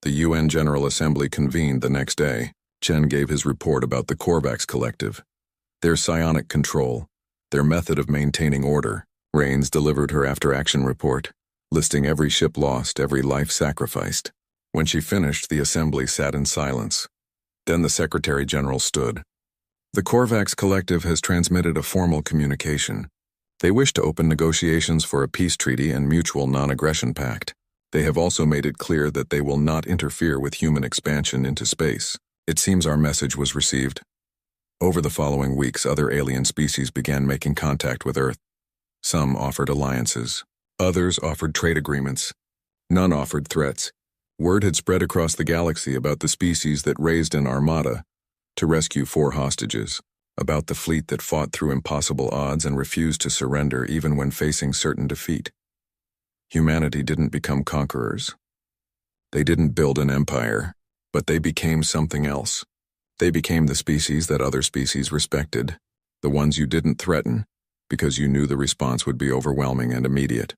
The UN General Assembly convened the next day. Chen gave his report about the Korvax Collective, their psionic control, their method of maintaining order. Rains delivered her after-action report, listing every ship lost, every life sacrificed. When she finished, the assembly sat in silence. Then the Secretary General stood. The Korvax Collective has transmitted a formal communication. They wish to open negotiations for a peace treaty and mutual non-aggression pact. They have also made it clear that they will not interfere with human expansion into space. It seems our message was received. Over the following weeks, other alien species began making contact with Earth. Some offered alliances. Others offered trade agreements. None offered threats. Word had spread across the galaxy about the species that raised an armada to rescue 4 hostages, about the fleet that fought through impossible odds and refused to surrender even when facing certain defeat. Humanity didn't become conquerors. They didn't build an empire, but they became something else. They became the species that other species respected, the ones you didn't threaten, because you knew the response would be overwhelming and immediate.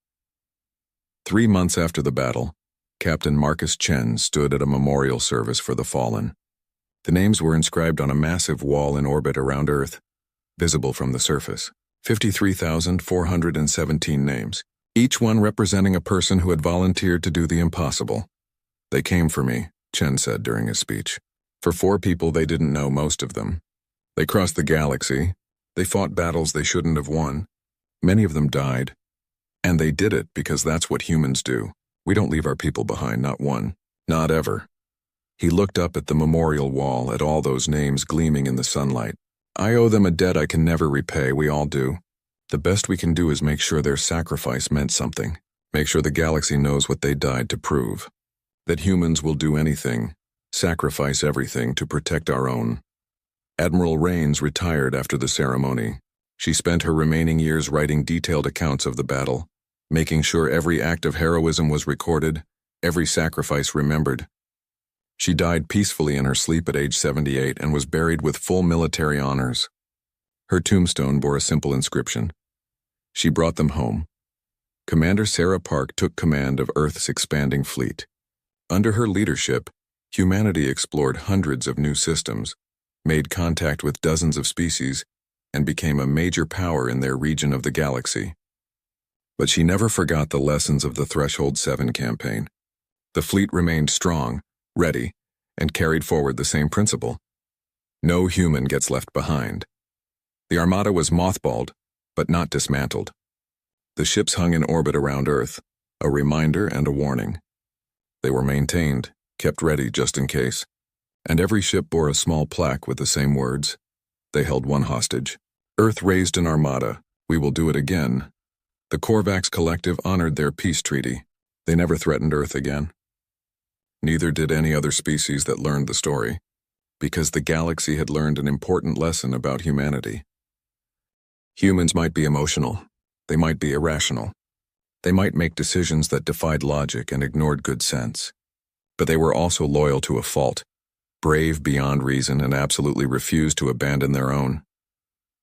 3 months after the battle, Captain Marcus Chen stood at a memorial service for the fallen. The names were inscribed on a massive wall in orbit around Earth, visible from the surface. 53,417 names, each one representing a person who had volunteered to do the impossible. They came for me, Chen said during his speech. For 4 people they didn't know, most of them. They crossed the galaxy. They fought battles they shouldn't have won. Many of them died. And they did it because that's what humans do. We don't leave our people behind, not one. Not ever. He looked up at the memorial wall, at all those names gleaming in the sunlight. I owe them a debt I can never repay, we all do. The best we can do is make sure their sacrifice meant something. Make sure the galaxy knows what they died to prove. That humans will do anything, sacrifice everything to protect our own. Admiral Rains retired after the ceremony. She spent her remaining years writing detailed accounts of the battle, making sure every act of heroism was recorded, every sacrifice remembered. She died peacefully in her sleep at age 78 and was buried with full military honors. Her tombstone bore a simple inscription. She brought them home. Commander Sarah Park took command of Earth's expanding fleet. Under her leadership, humanity explored hundreds of new systems, made contact with dozens of species, and became a major power in their region of the galaxy. But she never forgot the lessons of the Threshold 7 campaign. The fleet remained strong, ready, and carried forward the same principle. No human gets left behind. The Armada was mothballed, but not dismantled. The ships hung in orbit around Earth, a reminder and a warning. They were maintained, kept ready just in case, and every ship bore a small plaque with the same words. They held one hostage. Earth raised an armada. We will do it again. The Korvax Collective honored their peace treaty. They never threatened Earth again. Neither did any other species that learned the story, because the galaxy had learned an important lesson about humanity. Humans might be emotional. They might be irrational. They might make decisions that defied logic and ignored good sense. But they were also loyal to a fault, brave beyond reason, and absolutely refused to abandon their own.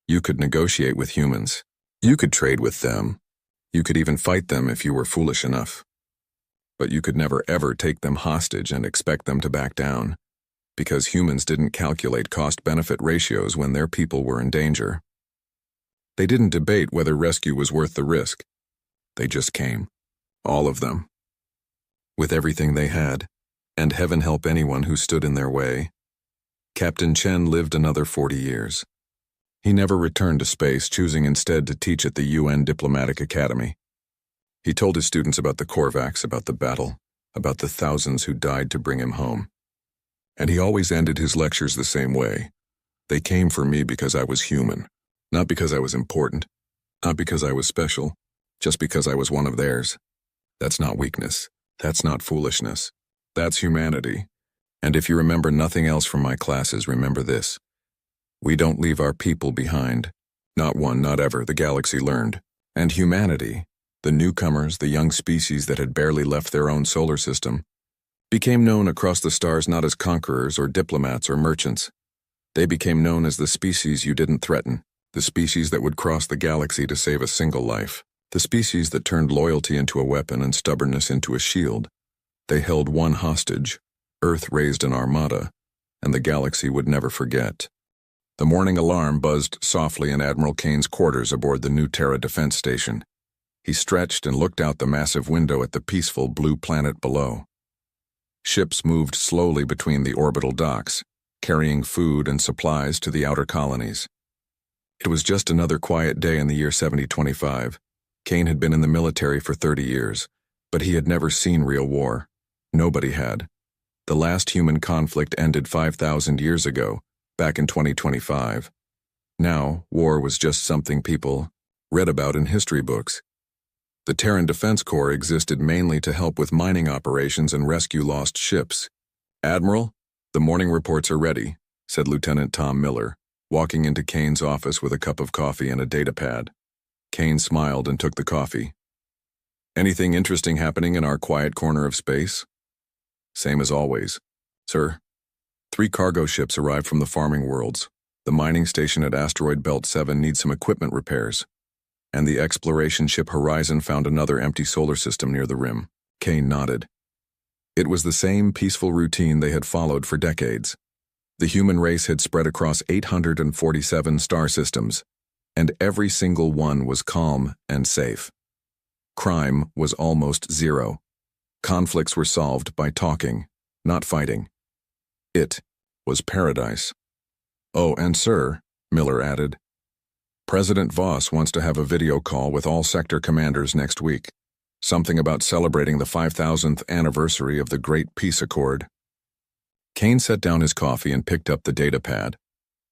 You could negotiate with humans. You could trade with them. You could even fight them if you were foolish enough. But you could never ever take them hostage and expect them to back down, because humans didn't calculate cost-benefit ratios when their people were in danger. They didn't debate whether rescue was worth the risk. They just came. All of them. With everything they had, and heaven help anyone who stood in their way. Captain Chen lived another 40 years. He never returned to space, choosing instead to teach at the UN Diplomatic Academy. He told his students about the Korvax, about the battle, about the thousands who died to bring him home. And he always ended his lectures the same way. They came for me because I was human, not because I was important, not because I was special, just because I was one of theirs. That's not weakness. That's not foolishness. That's humanity. And if you remember nothing else from my classes, remember this. We don't leave our people behind. Not one, not ever, the galaxy learned. And humanity, the newcomers, the young species that had barely left their own solar system, became known across the stars not as conquerors or diplomats or merchants. They became known as the species you didn't threaten, The species that would cross the galaxy to save a single life. The species that turned loyalty into a weapon and stubbornness into a shield. They held one hostage. Earth raised an armada, and the galaxy would never forget. The morning alarm buzzed softly in Admiral Kane's quarters aboard the new Terra Defense Station. He stretched and looked out the massive window at the peaceful blue planet below. Ships moved slowly between the orbital docks, carrying food and supplies to the outer colonies. It was just another quiet day in the year 7025. Kane had been in the military for 30 years, but he had never seen real war. Nobody had. The last human conflict ended 5,000 years ago, back in 2025. Now, war was just something people read about in history books. The Terran Defense Corps existed mainly to help with mining operations and rescue lost ships. "Admiral, the morning reports are ready," said Lieutenant Tom Miller, walking into Kane's office with a cup of coffee and a datapad. Kane smiled and took the coffee. "Anything interesting happening in our quiet corner of space?" "Same as always, sir. 3 cargo ships arrived from the farming worlds. The mining station at Asteroid Belt 7 needs some equipment repairs. And the exploration ship Horizon found another empty solar system near the rim." Kane nodded. It was the same peaceful routine they had followed for decades. The human race had spread across 847 star systems, and every single one was calm and safe. Crime was almost zero. Conflicts were solved by talking, not fighting. It was paradise. "Oh, and sir," Miller added, "President Voss wants to have a video call with all sector commanders next week. Something about celebrating the 5,000th anniversary of the Great Peace Accord." Kane set down his coffee and picked up the datapad.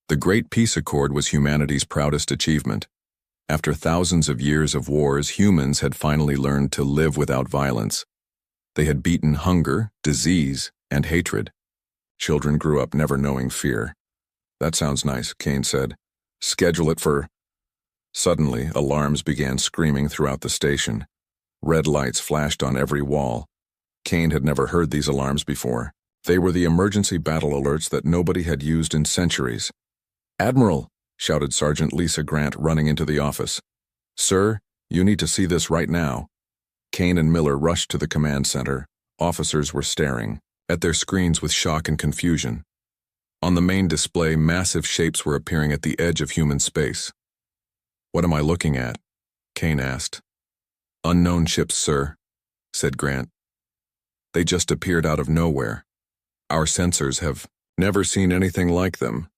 The Great Peace Accord was humanity's proudest achievement. After thousands of years of wars, humans had finally learned to live without violence. They had beaten hunger, disease, and hatred. Children grew up never knowing fear. "That sounds nice," Kane said. "Schedule it for—" Suddenly, alarms began screaming throughout the station. Red lights flashed on every wall. Kane had never heard these alarms before. They were the emergency battle alerts that nobody had used in centuries. "Admiral!" shouted Sergeant Lisa Grant, running into the office. "Sir, you need to see this right now." Kane and Miller rushed to the command center. Officers were staring at their screens with shock and confusion. On the main display, massive shapes were appearing at the edge of human space. "What am I looking at?" Kane asked. "Unknown ships, sir," said Grant. "They just appeared out of nowhere. Our sensors have never seen anything like them."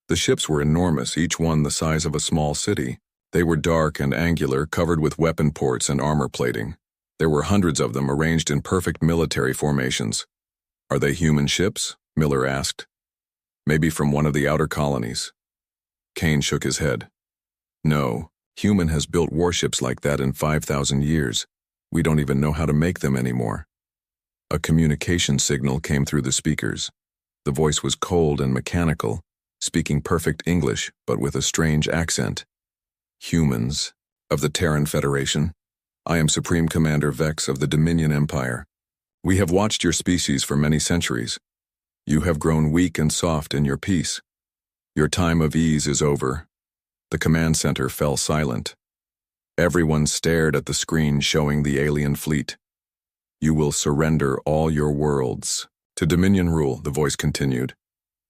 The ships were enormous, each one the size of a small city. They were dark and angular, covered with weapon ports and armor plating. There were hundreds of them arranged in perfect military formations. "Are they human ships?" Miller asked. "Maybe from one of the outer colonies." Kane shook his head. "No, human has built warships like that in 5,000 years. We don't even know how to make them anymore." A communication signal came through the speakers. The voice was cold and mechanical, speaking perfect English, but with a strange accent. "Humans of the Terran Federation. I am Supreme Commander Vex of the Dominion Empire. We have watched your species for many centuries. You have grown weak and soft in your peace. Your time of ease is over." The command center fell silent. Everyone stared at the screen showing the alien fleet. "You will surrender all your worlds to Dominion rule," the voice continued.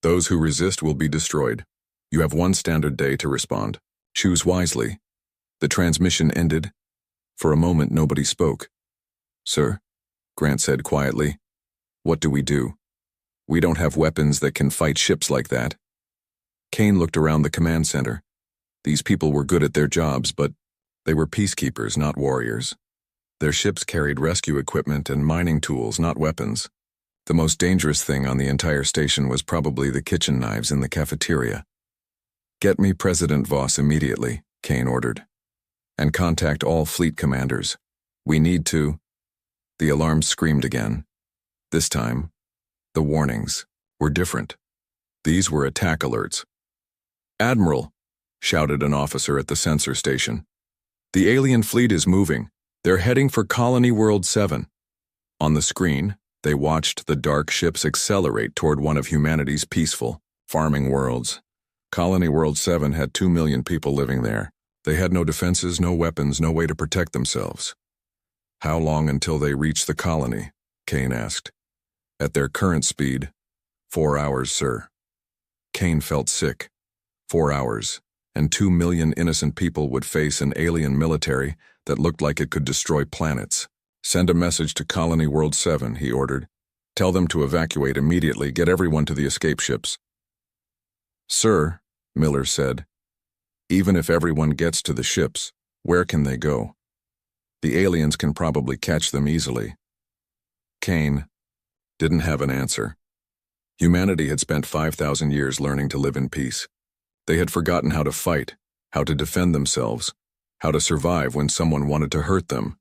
"Those who resist will be destroyed. You have 1 standard day to respond. Choose wisely." The transmission ended. For a moment, nobody spoke. "Sir," Grant said quietly, "what do we do? We don't have weapons that can fight ships like that." Kane looked around the command center. These people were good at their jobs, but they were peacekeepers, not warriors. Their ships carried rescue equipment and mining tools, not weapons. The most dangerous thing on the entire station was probably the kitchen knives in the cafeteria. "Get me President Voss immediately," Kane ordered. "And contact all fleet commanders. We need to—" The alarms screamed again. This time, the warnings were different. These were attack alerts. "Admiral," shouted an officer at the sensor station. "The alien fleet is moving. They're heading for Colony World 7. On the screen, they watched the dark ships accelerate toward one of humanity's peaceful farming worlds. Colony World 7 had 2 million people living there. They had no defenses, no weapons, no way to protect themselves. How long until they reach the colony? Kane asked. At their current speed, 4 hours, sir. Kane felt sick. 4 hours, and 2 million innocent people would face an alien military that looked like it could destroy planets. Send a message to Colony World 7, he ordered. Tell them to evacuate immediately, get everyone to the escape ships. Sir, Miller said, even if everyone gets to the ships, where can they go? The aliens can probably catch them easily. Kane didn't have an answer. Humanity had spent 5,000 years learning to live in peace. They had forgotten how to fight, how to defend themselves, how to survive when someone wanted to hurt them.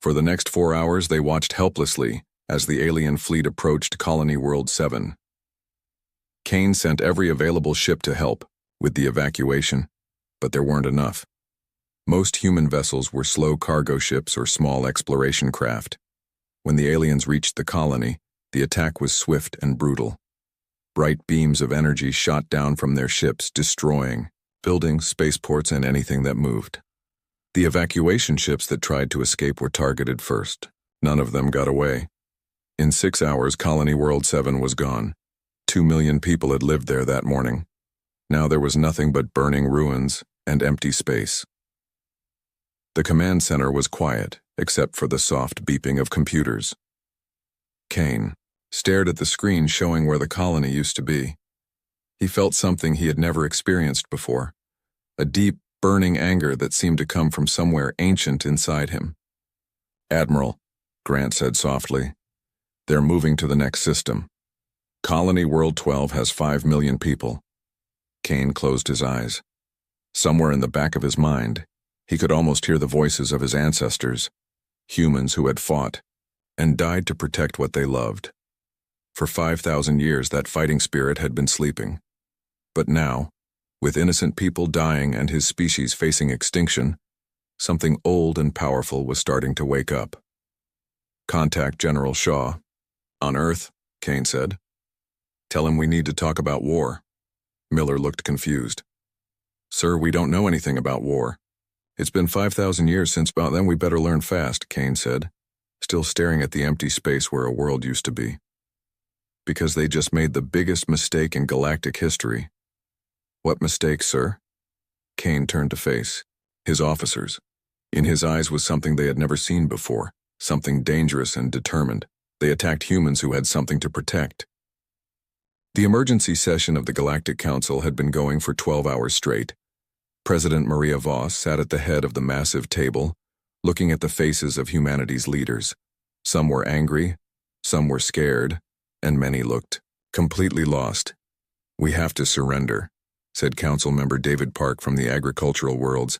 For the next 4 hours, they watched helplessly as the alien fleet approached Colony World 7. Kane sent every available ship to help with the evacuation, but there weren't enough. Most human vessels were slow cargo ships or small exploration craft. When the aliens reached the colony, the attack was swift and brutal. Bright beams of energy shot down from their ships, destroying buildings, spaceports, and anything that moved. The evacuation ships that tried to escape were targeted first. None of them got away. In 6 hours, Colony World 7 was gone. 2 million people had lived there that morning. Now there was nothing but burning ruins and empty space. The command center was quiet, except for the soft beeping of computers. Kane stared at the screen showing where the colony used to be. He felt something he had never experienced before, a deep, burning anger that seemed to come from somewhere ancient inside him. Admiral, Grant said softly, they're moving to the next system. Colony World 12 has 5 million people. Kane closed his eyes. Somewhere in the back of his mind, he could almost hear the voices of his ancestors, humans who had fought and died to protect what they loved. For 5,000 years, that fighting spirit had been sleeping. But now, with innocent people dying and his species facing extinction, something old and powerful was starting to wake up. Contact General Shaw. On Earth, Kane said. Tell him we need to talk about war. Miller looked confused. Sir, we don't know anything about war. It's been 5,000 years since about then. We better learn fast, Kane said, still staring at the empty space where a world used to be. Because they just made the biggest mistake in galactic history. What mistake, sir? Kane turned to face his officers. In his eyes was something they had never seen before, something dangerous and determined. They attacked humans who had something to protect. The emergency session of the Galactic Council had been going for 12 hours straight. President Maria Voss sat at the head of the massive table, looking at the faces of humanity's leaders. Some were angry, some were scared, and many looked completely lost. We have to surrender, said Council Member David Park from the Agricultural Worlds.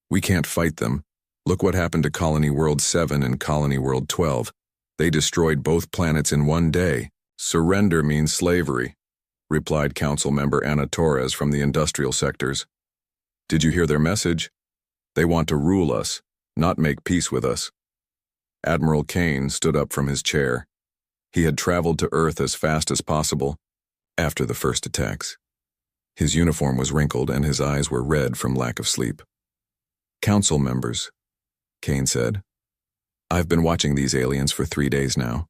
We can't fight them. Look what happened to Colony World 7 and Colony World 12. They destroyed both planets in one day. Surrender means slavery, replied Council Member Ana Torres from the industrial sectors. Did you hear their message? They want to rule us, not make peace with us. Admiral Kane stood up from his chair. He had traveled to Earth as fast as possible after the first attacks. His uniform was wrinkled and his eyes were red from lack of sleep. Council members, Kane said. I've been watching these aliens for 3 days now.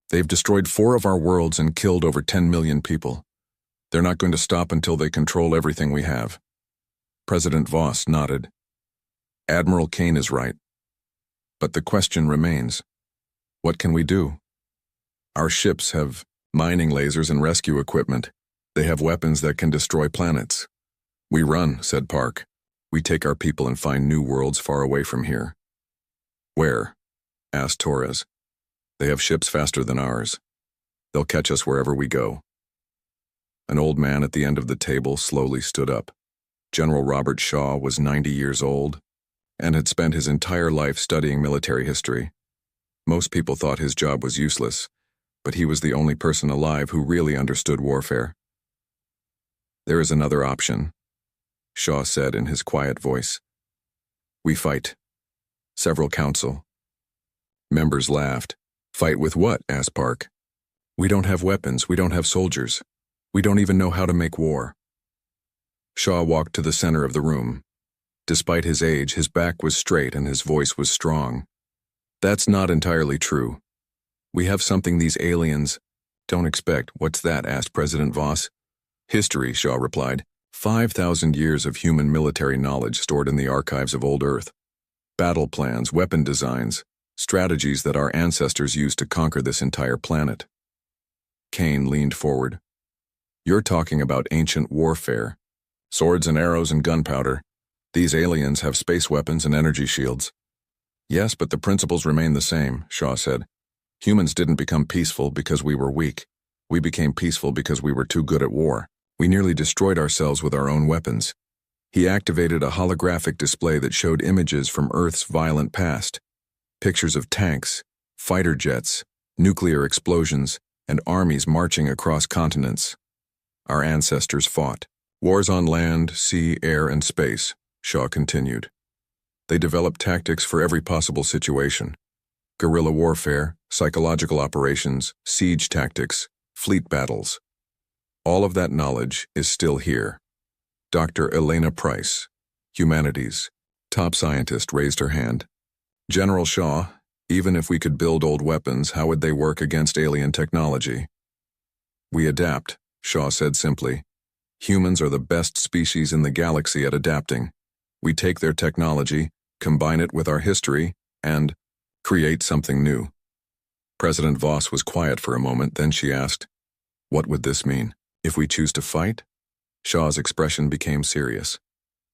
They've destroyed 4 of our worlds and killed over 10 million people. They're not going to stop until they control everything we have. President Voss nodded. Admiral Kane is right. But the question remains, what can we do? Our ships have mining lasers and rescue equipment. They have weapons that can destroy planets. We run, said Park. We take our people and find new worlds far away from here. Where? Asked Torres. They have ships faster than ours. They'll catch us wherever we go. An old man at the end of the table slowly stood up. General Robert Shaw was 90 years old and had spent his entire life studying military history. Most people thought his job was useless, but he was the only person alive who really understood warfare. There is another option, Shaw said in his quiet voice. We fight. Several council members laughed. Fight with what? Asked Park. We don't have weapons. We don't have soldiers. We don't even know how to make war. Shaw walked to the center of the room. Despite his age, his back was straight and his voice was strong. That's not entirely true. We have something these aliens don't expect. What's that? Asked President Voss. History, Shaw replied. 5,000 years of human military knowledge stored in the archives of old Earth. Battle plans, weapon designs, strategies that our ancestors used to conquer this entire planet. Kane leaned forward. You're talking about ancient warfare. Swords and arrows and gunpowder. These aliens have space weapons and energy shields. Yes, but the principles remain the same, Shaw said. Humans didn't become peaceful because we were weak. We became peaceful because we were too good at war. We nearly destroyed ourselves with our own weapons. He activated a holographic display that showed images from Earth's violent past. Pictures of tanks, fighter jets, nuclear explosions, and armies marching across continents. Our ancestors fought. Wars on land, sea, air, and space, Shaw continued. They developed tactics for every possible situation. Guerrilla warfare, psychological operations, siege tactics, fleet battles. All of that knowledge is still here. Dr. Elena Price, Humanities, top scientist, raised her hand. General Shaw, even if we could build old weapons, how would they work against alien technology? We adapt, Shaw said simply. Humans are the best species in the galaxy at adapting. We take their technology, combine it with our history, and create something new. President Voss was quiet for a moment, then she asked, what would this mean? If we choose to fight? Shaw's expression became serious.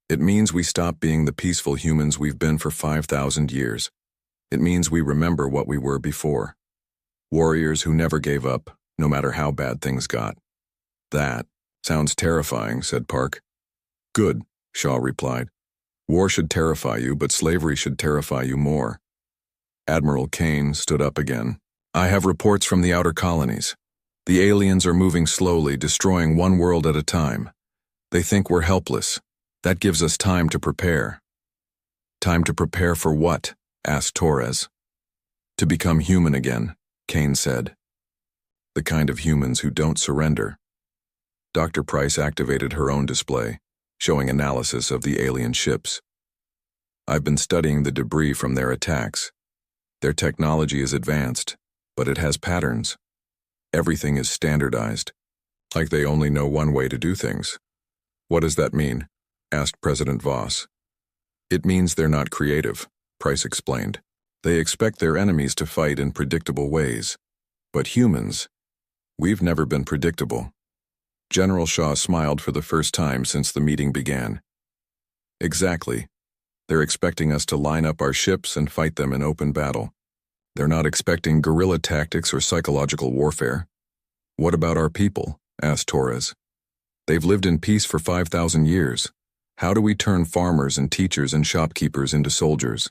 It means we stop being the peaceful humans we've been for 5,000 years. It means we remember what we were before. Warriors who never gave up, no matter how bad things got. That sounds terrifying, said Park. Good, Shaw replied. War should terrify you, but slavery should terrify you more. Admiral Kane stood up again. I have reports from the outer colonies. The aliens are moving slowly, destroying one world at a time. They think we're helpless. That gives us time to prepare. Time to prepare for what? Asked Torres. To become human again, Kane said. The kind of humans who don't surrender. Dr. Price activated her own display, showing analysis of the alien ships. I've been studying the debris from their attacks. Their technology is advanced, but it has patterns. Everything is standardized, like they only know one way to do things. What does that mean? Asked President Voss. It means they're not creative, Price explained. They expect their enemies to fight in predictable ways. But humans, we've never been predictable. General Shaw smiled for the first time since the meeting began. Exactly. They're expecting us to line up our ships and fight them in open battle. They're not expecting guerrilla tactics or psychological warfare. What about our people? Asked Torres. They've lived in peace for 5,000 years. How do we turn farmers and teachers and shopkeepers into soldiers?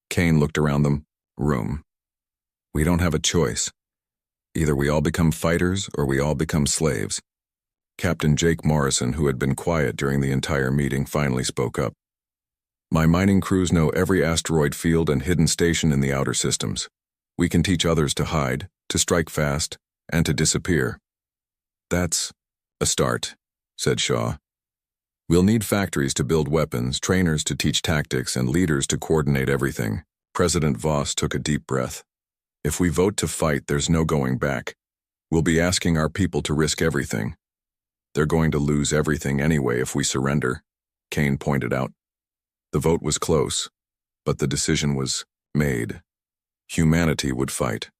Kane looked around the room. We don't have a choice. Either we all become fighters or we all become slaves. Captain Jake Morrison, who had been quiet during the entire meeting, finally spoke up. My mining crews know every asteroid field and hidden station in the outer systems. We can teach others to hide, to strike fast, and to disappear. That's a start, said Shaw. We'll need factories to build weapons, trainers to teach tactics, and leaders to coordinate everything. President Voss took a deep breath. If we vote to fight, there's no going back. We'll be asking our people to risk everything. They're going to lose everything anyway if we surrender, Kane pointed out. The vote was close, but the decision was made. Humanity would fight.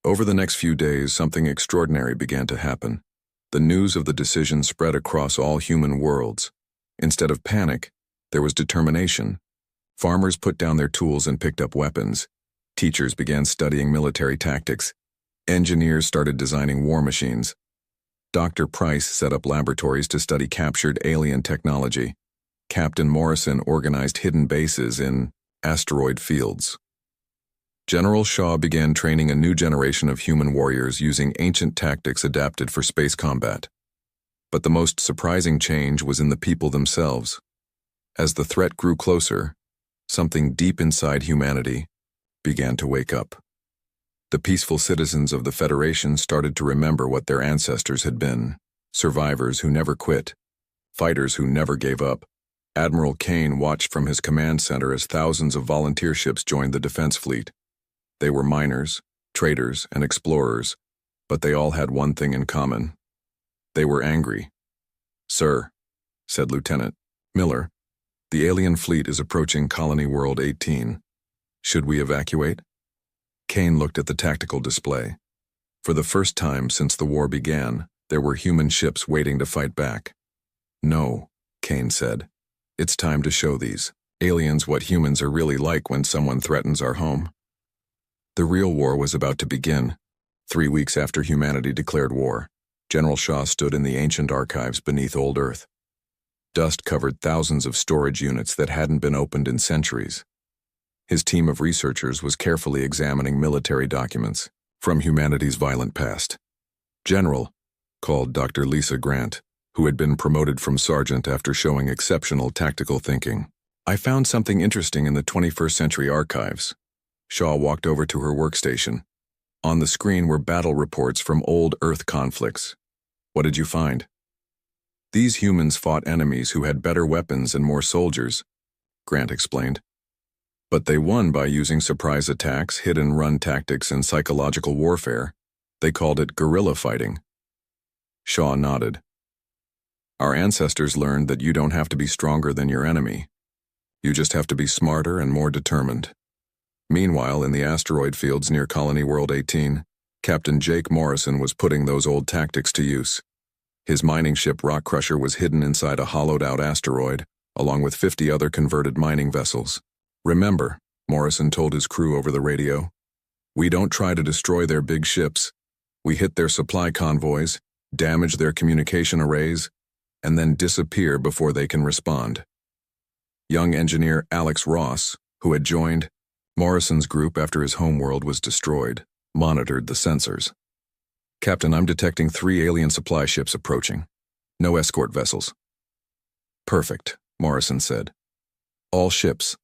Over the next few days, something extraordinary began to happen. The news of the decision spread across all human worlds. Instead of panic, there was determination. Farmers put down their tools and picked up weapons. Teachers began studying military tactics. Engineers started designing war machines. Dr. Price set up laboratories to study captured alien technology. Captain Morrison organized hidden bases in asteroid fields. General Shaw began training a new generation of human warriors using ancient tactics adapted for space combat. But the most surprising change was in the people themselves. As the threat grew closer, something deep inside humanity began to wake up. The peaceful citizens of the Federation started to remember what their ancestors had been, survivors who never quit, fighters who never gave up. Admiral Kane watched from his command center as thousands of volunteer ships joined the defense fleet. They were miners, traders, and explorers, but they all had one thing in common. They were angry. "Sir," said Lieutenant Miller, "the alien fleet is approaching Colony World 18. Should we evacuate?" Kane looked at the tactical display. For the first time since the war began, there were human ships waiting to fight back. "No," Kane said. "It's time to show these aliens what humans are really like when someone threatens our home." The real war was about to begin. 3 weeks after humanity declared war, General Shaw stood in the ancient archives beneath old Earth. Dust covered thousands of storage units that hadn't been opened in centuries. His team of researchers was carefully examining military documents from humanity's violent past. General, called Dr. Lisa Grant, who had been promoted from sergeant after showing exceptional tactical thinking. "I found something interesting in the 21st century archives." Shaw walked over to her workstation. On the screen were battle reports from old Earth conflicts. "What did you find?" "These humans fought enemies who had better weapons and more soldiers," Grant explained. "But they won by using surprise attacks, hit-and-run tactics, and psychological warfare. They called it guerrilla fighting." Shaw nodded. "Our ancestors learned that you don't have to be stronger than your enemy. You just have to be smarter and more determined." Meanwhile, in the asteroid fields near Colony World 18, Captain Jake Morrison was putting those old tactics to use. His mining ship Rock Crusher was hidden inside a hollowed-out asteroid, along with 50 other converted mining vessels. "Remember," Morrison told his crew over the radio, "we don't try to destroy their big ships. We hit their supply convoys, damage their communication arrays, and then disappear before they can respond." Young engineer Alex Ross, who had joined Morrison's group after his homeworld was destroyed, monitored the sensors. "Captain, I'm detecting 3 alien supply ships approaching. No escort vessels." "Perfect," Morrison said. "All ships,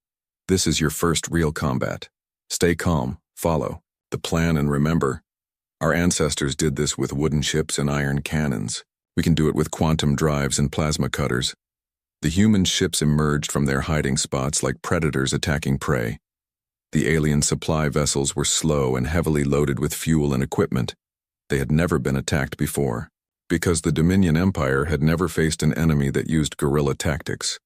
this is your first real combat. Stay calm, follow the plan, and remember, our ancestors did this with wooden ships and iron cannons. We can do it with quantum drives and plasma cutters." The human ships emerged from their hiding spots like predators attacking prey. The alien supply vessels were slow and heavily loaded with fuel and equipment. They had never been attacked before, because the Dominion Empire had never faced an enemy that used guerrilla tactics.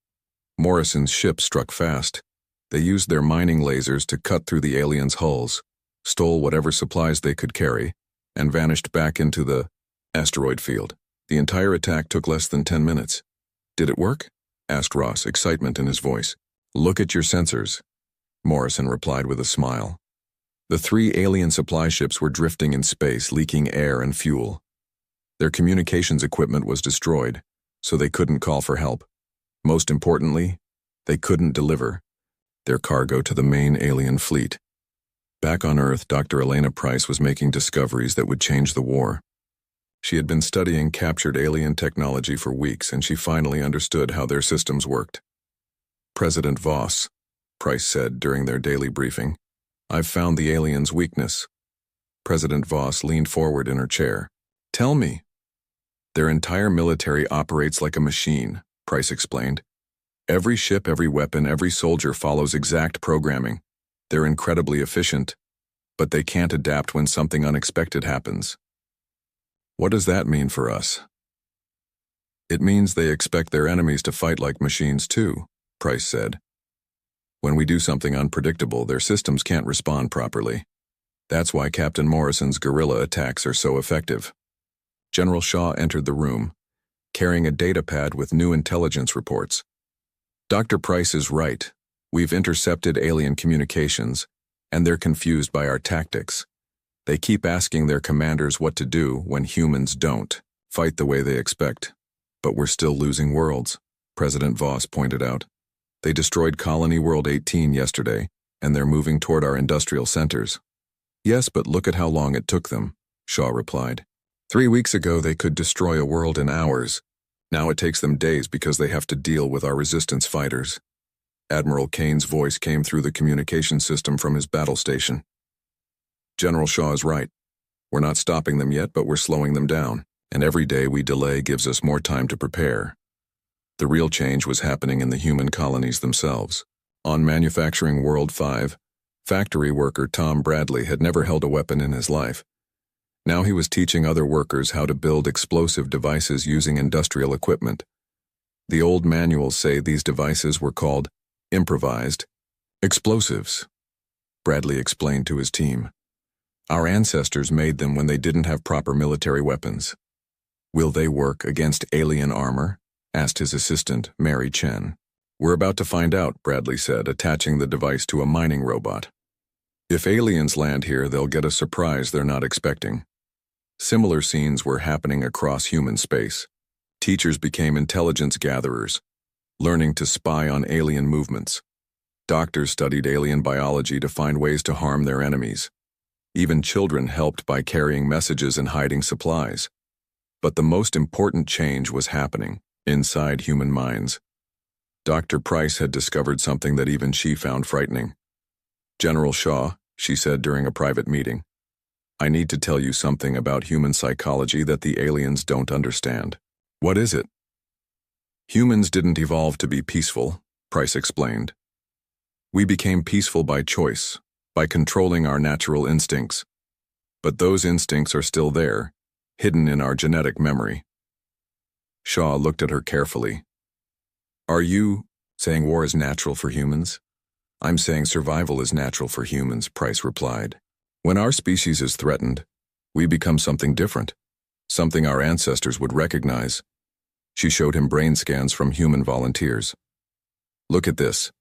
Morrison's ship struck fast. They used their mining lasers to cut through the aliens' hulls, stole whatever supplies they could carry, and vanished back into the asteroid field. The entire attack took less than 10 minutes. "Did it work?" asked Ross, excitement in his voice. "Look at your sensors," Morrison replied with a smile. The 3 alien supply ships were drifting in space, leaking air and fuel. Their communications equipment was destroyed, so they couldn't call for help. Most importantly, they couldn't deliver their cargo to the main alien fleet. Back on Earth, Dr. Elena Price was making discoveries that would change the war. She had been studying captured alien technology for weeks, and she finally understood how their systems worked. "President Voss," Price said during their daily briefing, "I've found the aliens' weakness." President Voss leaned forward in her chair. "Tell me." "Their entire military operates like a machine," Price explained. "Every ship, every weapon, every soldier follows exact programming. They're incredibly efficient, but they can't adapt when something unexpected happens." "What does that mean for us?" "It means they expect their enemies to fight like machines too," Price said. "When we do something unpredictable, their systems can't respond properly. That's why Captain Morrison's guerrilla attacks are so effective." General Shaw entered the room, carrying a data pad with new intelligence reports. "Dr. Price is right. We've intercepted alien communications, and they're confused by our tactics. They keep asking their commanders what to do when humans don't fight the way they expect. But we're still losing worlds," President Voss pointed out. "They destroyed Colony World 18 yesterday, and they're moving toward our industrial centers." "Yes, but look at how long it took them," Shaw replied. 3 weeks ago they could destroy a world in hours. Now it takes them days because they have to deal with our resistance fighters." Admiral Kane's voice came through the communication system from his battle station. "General Shaw is right. We're not stopping them yet, but we're slowing them down, and every day we delay gives us more time to prepare." The real change was happening in the human colonies themselves. On Manufacturing World 5, factory worker Tom Bradley had never held a weapon in his life. Now he was teaching other workers how to build explosive devices using industrial equipment. The old manuals say these devices were called improvised explosives, Bradley explained to his team. Our ancestors made them when they didn't have proper military weapons. Will they work against alien armor? Asked his assistant, Mary Chen. We're about to find out, Bradley said, attaching the device to a mining robot. If aliens land here, they'll get a surprise they're not expecting. Similar scenes were happening across human space. Teachers became intelligence gatherers, learning to spy on alien movements. Doctors studied alien biology to find ways to harm their enemies. Even children helped by carrying messages and hiding supplies. But the most important change was happening inside human minds. Dr. Price had discovered something that even she found frightening. General Shaw, she said during a private meeting, I need to tell you something about human psychology that the aliens don't understand. What is it? Humans didn't evolve to be peaceful, Price explained. We became peaceful by choice, by controlling our natural instincts. But those instincts are still there, hidden in our genetic memory. Shaw looked at her carefully. Are you saying war is natural for humans? I'm saying survival is natural for humans, Price replied. When our species is threatened, we become something different, something our ancestors would recognize. She showed him brain scans from human volunteers. Look at this.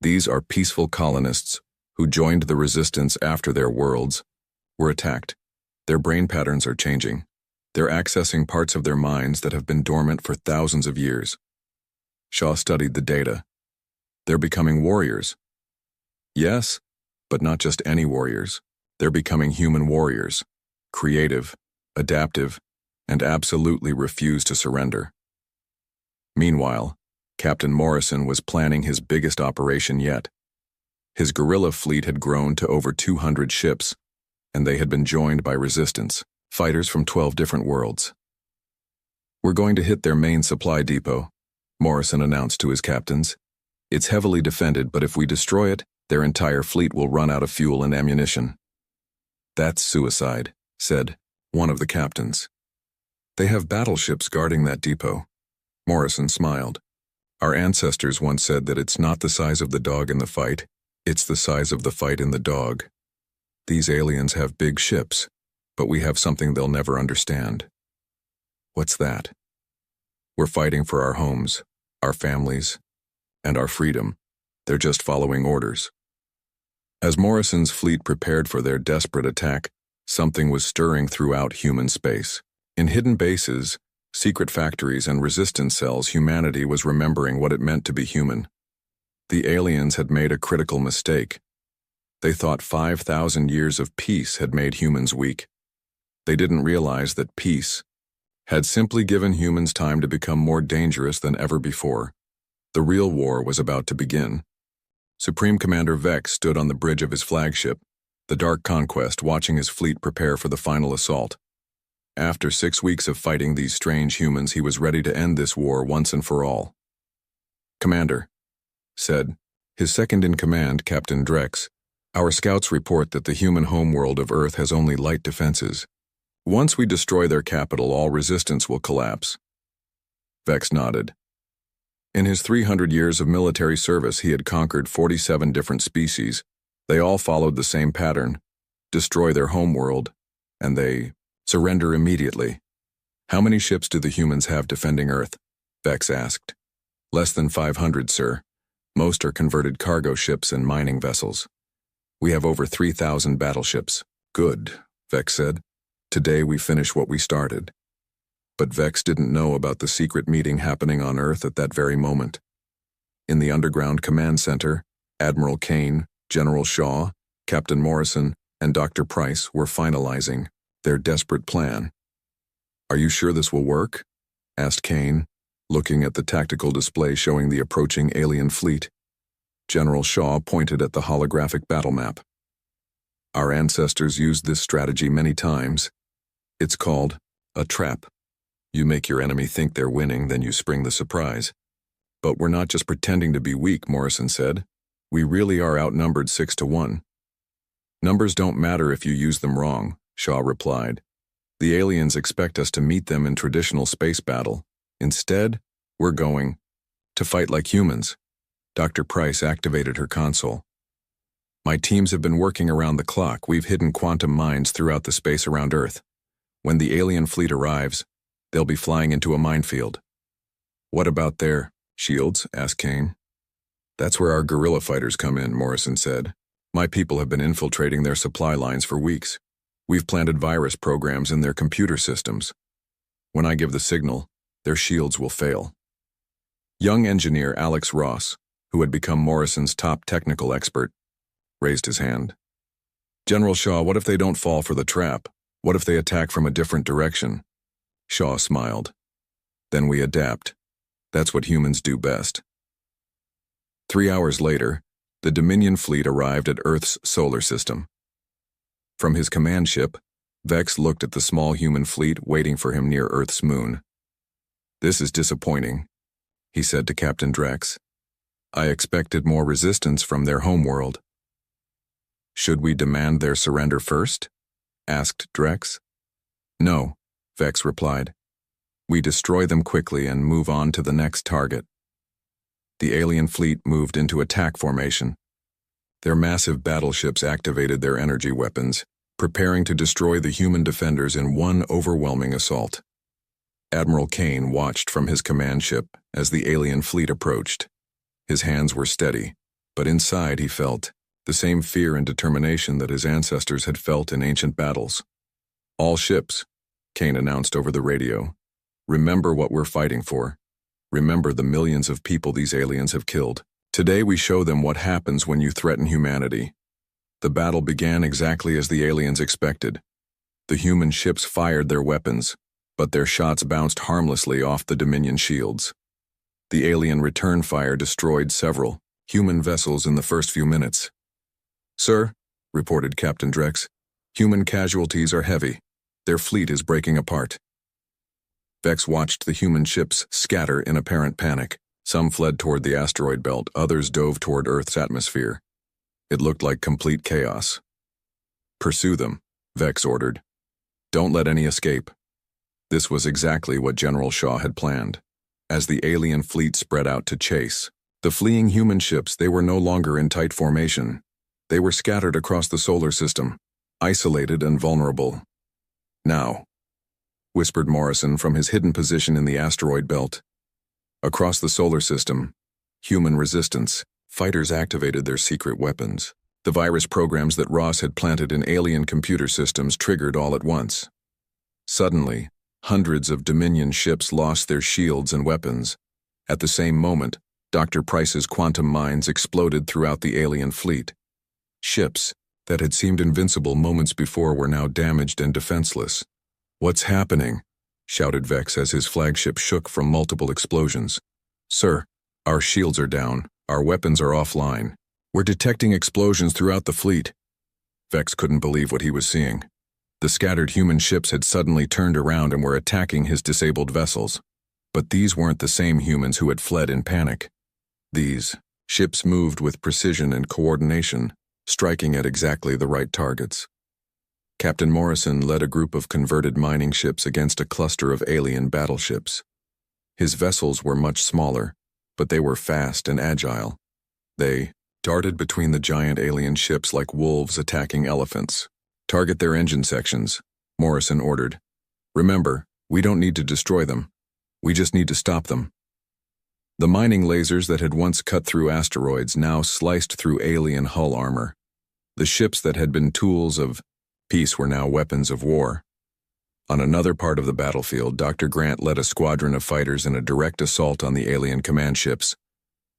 These are peaceful colonists who joined the resistance after their worlds were attacked. Their brain patterns are changing. They're accessing parts of their minds that have been dormant for thousands of years. Shaw studied the data. They're becoming warriors. Yes, but not just any warriors. They're becoming human warriors, creative, adaptive, and absolutely refuse to surrender. Meanwhile, Captain Morrison was planning his biggest operation yet. His guerrilla fleet had grown to over 200 ships, and they had been joined by resistance, fighters from 12 different worlds. We're going to hit their main supply depot, Morrison announced to his captains. It's heavily defended, but if we destroy it, their entire fleet will run out of fuel and ammunition. That's suicide, said one of the captains. They have battleships guarding that depot. Morrison smiled. Our ancestors once said that it's not the size of the dog in the fight, it's the size of the fight in the dog. These aliens have big ships, but we have something they'll never understand. What's that? We're fighting for our homes, our families, and our freedom. They're just following orders. As Morrison's fleet prepared for their desperate attack, something was stirring throughout human space. In hidden bases, secret factories, and resistance cells, humanity was remembering what it meant to be human. The aliens had made a critical mistake. They thought 5,000 years of peace had made humans weak. They didn't realize that peace had simply given humans time to become more dangerous than ever before. The real war was about to begin. Supreme Commander Vex stood on the bridge of his flagship, the Dark Conquest, watching his fleet prepare for the final assault. After 6 weeks of fighting these strange humans, he was ready to end this war once and for all. Commander, said his second-in-command, Captain Drex, our scouts report that the human homeworld of Earth has only light defenses. Once we destroy their capital, all resistance will collapse. Vex nodded. In his 300 years of military service, he had conquered 47 different species. They all followed the same pattern: destroy their homeworld, and they surrender immediately. How many ships do the humans have defending Earth? Vex asked. Less than 500, sir. Most are converted cargo ships and mining vessels. We have over 3,000 battleships. Good, Vex said. Today we finish what we started. But Vex didn't know about the secret meeting happening on Earth at that very moment. In the underground command center, Admiral Kane, General Shaw, Captain Morrison, and Dr. Price were finalizing their desperate plan. Are you sure this will work? Asked Kane, looking at the tactical display showing the approaching alien fleet. General Shaw pointed at the holographic battle map. Our ancestors used this strategy many times. It's called a trap. You make your enemy think they're winning, then you spring the surprise. But we're not just pretending to be weak, Morrison said. We really are outnumbered 6-1. Numbers don't matter if you use them wrong, Shaw replied. The aliens expect us to meet them in traditional space battle. Instead, we're going to fight like humans. Dr. Price activated her console. My teams have been working around the clock. We've hidden quantum mines throughout the space around Earth. When the alien fleet arrives, they'll be flying into a minefield. What about their shields? Asked Kane. That's where our guerrilla fighters come in, Morrison said. My people have been infiltrating their supply lines for weeks. We've planted virus programs in their computer systems. When I give the signal, their shields will fail. Young engineer Alex Ross, who had become Morrison's top technical expert, raised his hand. General Shaw, what if they don't fall for the trap? What if they attack from a different direction? Shaw smiled. Then we adapt. That's what humans do best. 3 hours later, the Dominion fleet arrived at Earth's solar system. From his command ship, Vex looked at the small human fleet waiting for him near Earth's moon. This is disappointing, he said to Captain Drex. I expected more resistance from their homeworld. Should we demand their surrender first? Asked Drex. No, Vex replied. We destroy them quickly and move on to the next target. The alien fleet moved into attack formation. Their massive battleships activated their energy weapons, preparing to destroy the human defenders in one overwhelming assault. Admiral Kane watched from his command ship as the alien fleet approached. His hands were steady, but inside he felt the same fear and determination that his ancestors had felt in ancient battles. All ships, Kane announced over the radio. Remember what we're fighting for. Remember the millions of people these aliens have killed. Today we show them what happens when you threaten humanity. The battle began exactly as the aliens expected. The human ships fired their weapons, but their shots bounced harmlessly off the Dominion shields. The alien return fire destroyed several human vessels in the first few minutes. Sir, reported Captain Drex, human casualties are heavy. Their fleet is breaking apart. Vex watched the human ships scatter in apparent panic. Some fled toward the asteroid belt, others dove toward Earth's atmosphere. It looked like complete chaos. Pursue them, Vex ordered. Don't let any escape. This was exactly what General Shaw had planned. As the alien fleet spread out to chase the fleeing human ships, they were no longer in tight formation. They were scattered across the solar system, isolated and vulnerable. Now, whispered Morrison from his hidden position in the asteroid belt. Across the solar system, human resistance, fighters activated their secret weapons. The virus programs that Ross had planted in alien computer systems triggered all at once. Suddenly, hundreds of Dominion ships lost their shields and weapons. At the same moment, Dr. Price's quantum mines exploded throughout the alien fleet. Ships that had seemed invincible moments before were now damaged and defenseless. What's happening? Shouted Vex as his flagship shook from multiple explosions. Sir, our shields are down. Our weapons are offline. We're detecting explosions throughout the fleet. Vex couldn't believe what he was seeing. The scattered human ships had suddenly turned around and were attacking his disabled vessels. But these weren't the same humans who had fled in panic. These ships moved with precision and coordination, striking at exactly the right targets. Captain Morrison led a group of converted mining ships against a cluster of alien battleships. His vessels were much smaller, but they were fast and agile. They darted between the giant alien ships like wolves attacking elephants. Target their engine sections, Morrison ordered. Remember, we don't need to destroy them. We just need to stop them. The mining lasers that had once cut through asteroids now sliced through alien hull armor. The ships that had been tools of peace were now weapons of war. On another part of the battlefield, Dr. Grant led a squadron of fighters in a direct assault on the alien command ships.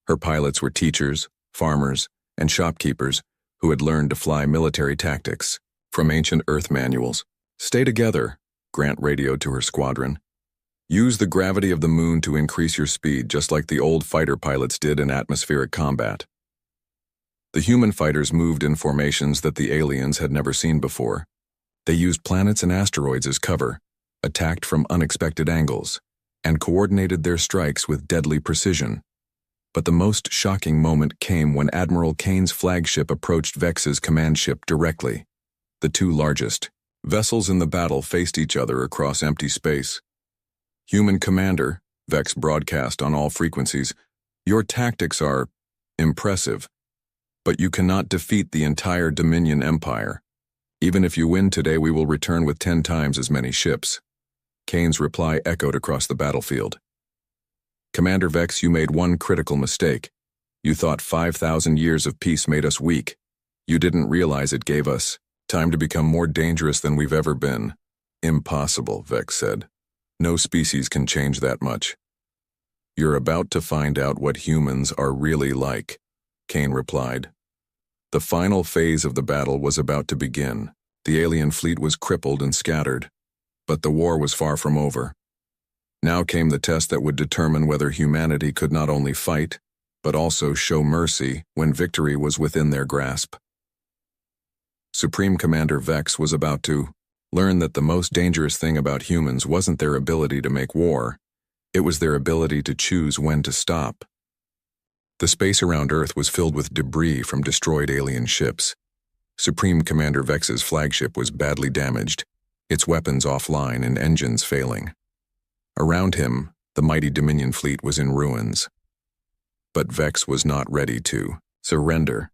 Her pilots were teachers, farmers, and shopkeepers who had learned to fly military tactics from ancient Earth manuals. Stay together, Grant radioed to her squadron. Use the gravity of the moon to increase your speed, just like the old fighter pilots did in atmospheric combat. The human fighters moved in formations that the aliens had never seen before. They used planets and asteroids as cover, attacked from unexpected angles, and coordinated their strikes with deadly precision. But the most shocking moment came when Admiral Kane's flagship approached Vex's command ship directly. The two largest vessels in the battle faced each other across empty space. "Human commander," Vex broadcast on all frequencies, "your tactics are impressive, but you cannot defeat the entire Dominion Empire. Even if you win today, we will return with 10 times as many ships." Kane's reply echoed across the battlefield. "Commander Vex, you made one critical mistake. You thought 5,000 years of peace made us weak. You didn't realize it gave us time to become more dangerous than we've ever been." "Impossible," Vex said. "No species can change that much." "You're about to find out what humans are really like," Kane replied. The final phase of the battle was about to begin. The alien fleet was crippled and scattered, but the war was far from over. Now came the test that would determine whether humanity could not only fight, but also show mercy when victory was within their grasp. Supreme Commander Vex was about to learn that the most dangerous thing about humans wasn't their ability to make war, it was their ability to choose when to stop. The space around Earth was filled with debris from destroyed alien ships. Supreme Commander Vex's flagship was badly damaged, its weapons offline and engines failing. Around him, the mighty Dominion fleet was in ruins. But Vex was not ready to surrender.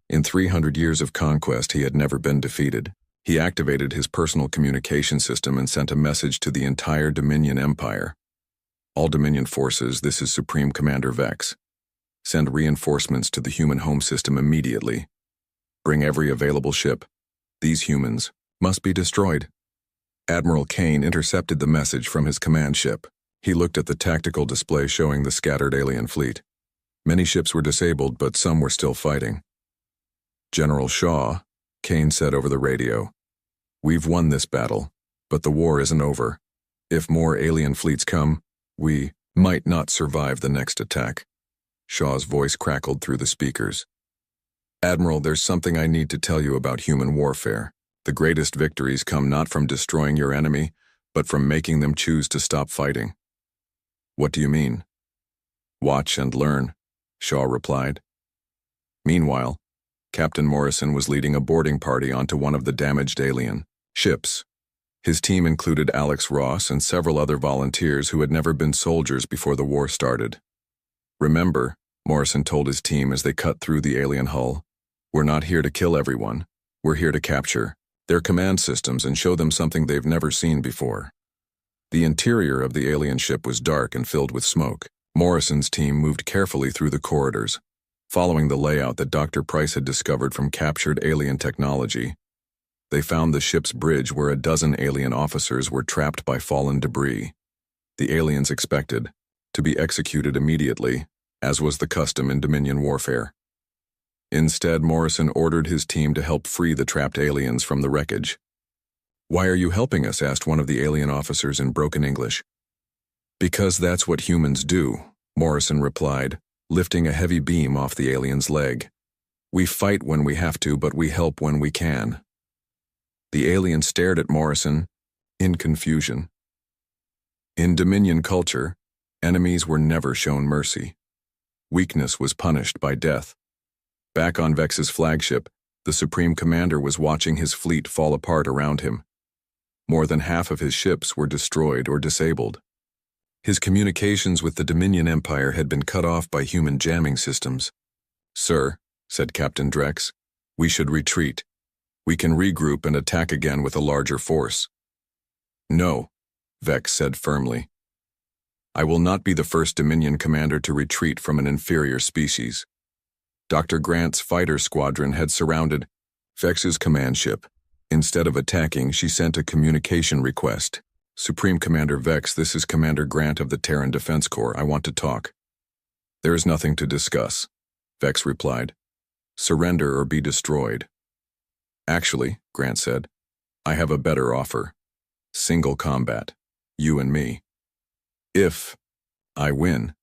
In 300 years of conquest, he had never been defeated. He activated his personal communication system and sent a message to the entire Dominion Empire. "All Dominion forces, this is Supreme Commander Vex. Send reinforcements to the human home system immediately. Bring every available ship. These humans must be destroyed." Admiral Kane intercepted the message from his command ship. He looked at the tactical display showing the scattered alien fleet. Many ships were disabled, but some were still fighting. "General Shaw," Kane said over the radio, "we've won this battle, but the war isn't over. If more alien fleets come, we might not survive the next attack." Shaw's voice crackled through the speakers. "Admiral, there's something I need to tell you about human warfare. The greatest victories come not from destroying your enemy, but from making them choose to stop fighting." "What do you mean?" "Watch and learn," Shaw replied. Meanwhile, Captain Morrison was leading a boarding party onto one of the damaged alien ships. His team included Alex Ross and several other volunteers who had never been soldiers before the war started. "Remember," Morrison told his team as they cut through the alien hull, "we're not here to kill everyone. We're here to capture their command systems and show them something they've never seen before." The interior of the alien ship was dark and filled with smoke. Morrison's team moved carefully through the corridors, following the layout that Dr. Price had discovered from captured alien technology. They found the ship's bridge where a dozen alien officers were trapped by fallen debris. The aliens expected to be executed immediately, as was the custom in Dominion warfare. Instead, Morrison ordered his team to help free the trapped aliens from the wreckage. "Why are you helping us?" asked one of the alien officers in broken English. "Because that's what humans do," Morrison replied, lifting a heavy beam off the alien's leg. "We fight when we have to, but we help when we can." The alien stared at Morrison in confusion. In Dominion culture, enemies were never shown mercy. Weakness was punished by death. Back on Vex's flagship, the Supreme Commander was watching his fleet fall apart around him. More than half of his ships were destroyed or disabled. His communications with the Dominion Empire had been cut off by human jamming systems. "Sir," said Captain Drex, "we should retreat. We can regroup and attack again with a larger force." "No," Vex said firmly. "I will not be the first Dominion commander to retreat from an inferior species." Dr. Grant's fighter squadron had surrounded Vex's command ship. Instead of attacking, she sent a communication request. "Supreme Commander Vex, this is Commander Grant of the Terran Defense Corps. I want to talk." "There is nothing to discuss," Vex replied. "Surrender or be destroyed." "Actually," Grant said, "I have a better offer. Single combat. You and me. If I win,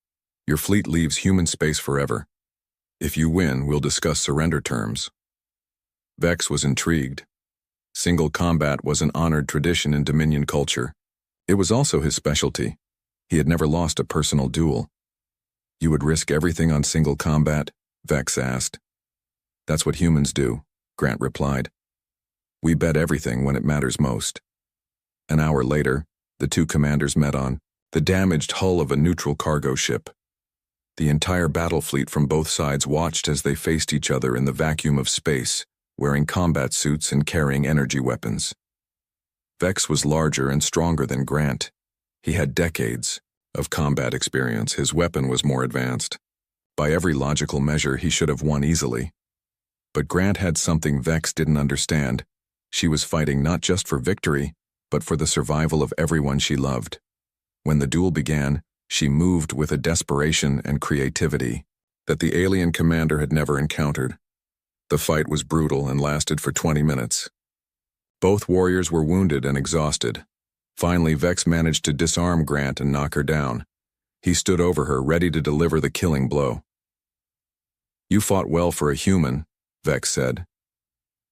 your fleet leaves human space forever. If you win, we'll discuss surrender terms." Vex was intrigued. Single combat was an honored tradition in Dominion culture. It was also his specialty. He had never lost a personal duel. You would risk everything on single combat? Vex asked. That's what humans do, Grant replied. We bet everything when it matters most. An hour later, the two commanders met on the damaged hull of a neutral cargo ship. The entire battle fleet from both sides watched as they faced each other in the vacuum of space, wearing combat suits and carrying energy weapons. Vex was larger and stronger than Grant. He had decades of combat experience. His weapon was more advanced. By every logical measure, he should have won easily. But Grant had something Vex didn't understand. She was fighting not just for victory, but for the survival of everyone she loved. When the duel began, she moved with a desperation and creativity that the alien commander had never encountered. The fight was brutal and lasted for 20 minutes. Both warriors were wounded and exhausted. Finally, Vex managed to disarm Grant and knock her down. He stood over her, ready to deliver the killing blow. You fought well for a human, Vex said,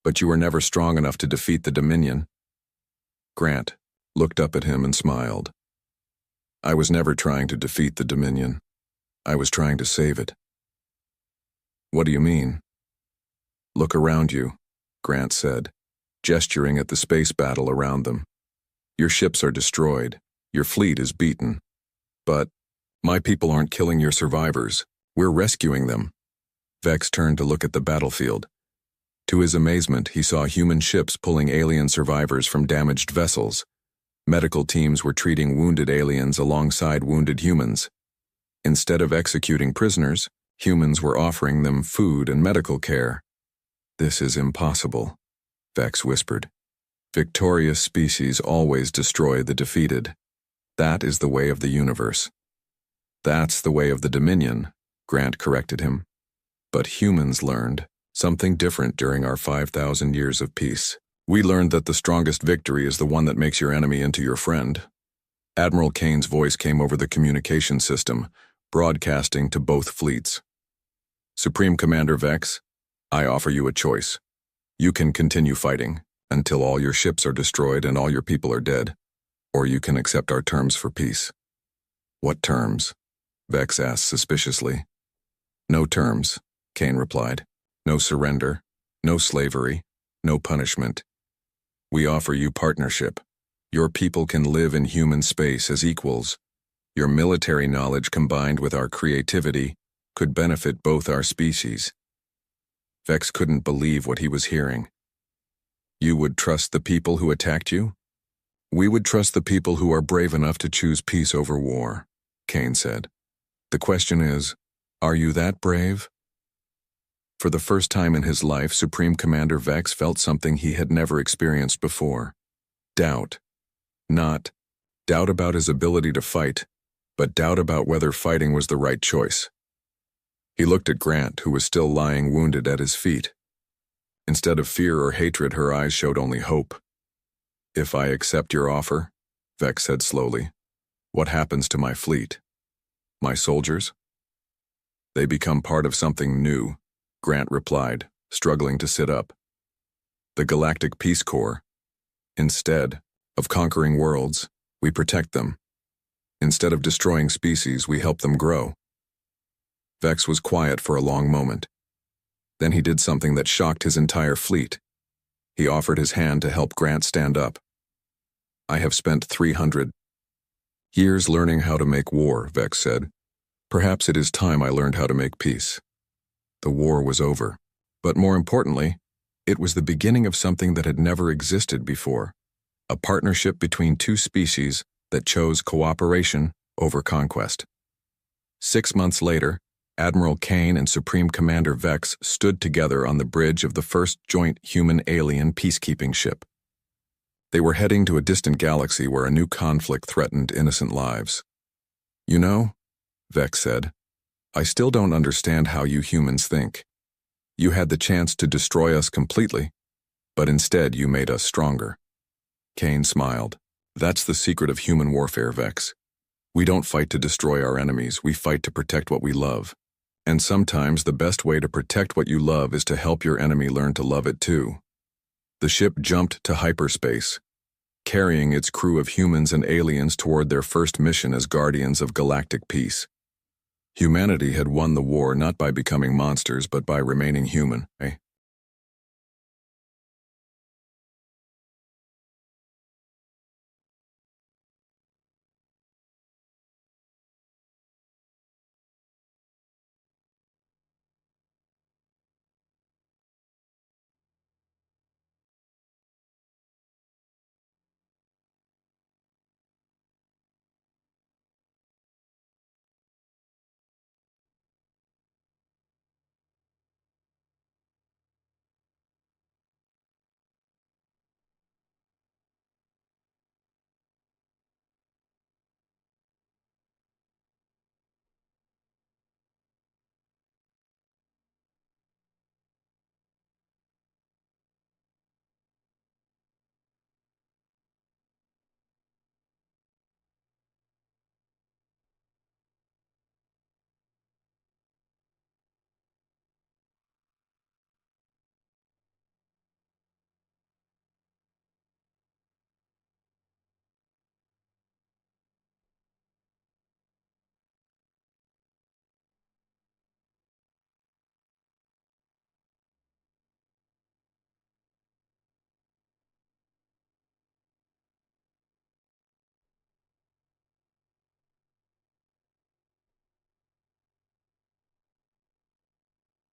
but you were never strong enough to defeat the Dominion. Grant looked up at him and smiled. I was never trying to defeat the Dominion. I was trying to save it. What do you mean? Look around you, Grant said, gesturing at the space battle around them. Your ships are destroyed. Your fleet is beaten. But my people aren't killing your survivors. We're rescuing them. Vex turned to look at the battlefield. To his amazement, he saw human ships pulling alien survivors from damaged vessels. Medical teams were treating wounded aliens alongside wounded humans. Instead of executing prisoners, humans were offering them food and medical care. This is impossible, Vex whispered. Victorious species always destroy the defeated. That is the way of the universe. That's the way of the Dominion, Grant corrected him. But humans learned something different during our 5,000 years of peace. We learned that the strongest victory is the one that makes your enemy into your friend. Admiral Kane's voice came over the communication system, broadcasting to both fleets. Supreme Commander Vex, I offer you a choice. You can continue fighting until all your ships are destroyed and all your people are dead, or you can accept our terms for peace. What terms? Vex asked suspiciously. No terms, Kane replied. No surrender, no slavery, no punishment. We offer you partnership. Your people can live in human space as equals. Your military knowledge combined with our creativity could benefit both our species. Vex couldn't believe what he was hearing. You would trust the people who attacked you? We would trust the people who are brave enough to choose peace over war, Kane said. The question is, are you that brave? For the first time in his life, Supreme Commander Vex felt something he had never experienced before. Doubt. Not doubt about his ability to fight, but doubt about whether fighting was the right choice. He looked at Grant, who was still lying wounded at his feet. Instead of fear or hatred, her eyes showed only hope. If I accept your offer, Vex said slowly, what happens to my fleet? My soldiers? They become part of something new, Grant replied, struggling to sit up. The Galactic Peace Corps. Instead of conquering worlds, we protect them. Instead of destroying species, we help them grow. Vex was quiet for a long moment. Then he did something that shocked his entire fleet. He offered his hand to help Grant stand up. I have spent 300 years learning how to make war, Vex said. Perhaps it is time I learned how to make peace. The war was over, but more importantly, it was the beginning of something that had never existed before, a partnership between two species that chose cooperation over conquest. 6 months later, Admiral Kane and Supreme Commander Vex stood together on the bridge of the first joint human-alien peacekeeping ship. They were heading to a distant galaxy where a new conflict threatened innocent lives. You know, Vex said, I still don't understand how you humans think. You had the chance to destroy us completely, but instead you made us stronger. Kane smiled. That's the secret of human warfare, Vex. We don't fight to destroy our enemies, we fight to protect what we love. And sometimes the best way to protect what you love is to help your enemy learn to love it too. The ship jumped to hyperspace. carrying its crew of humans and aliens toward their first mission as guardians of galactic peace. Humanity had won the war not by becoming monsters but by remaining human,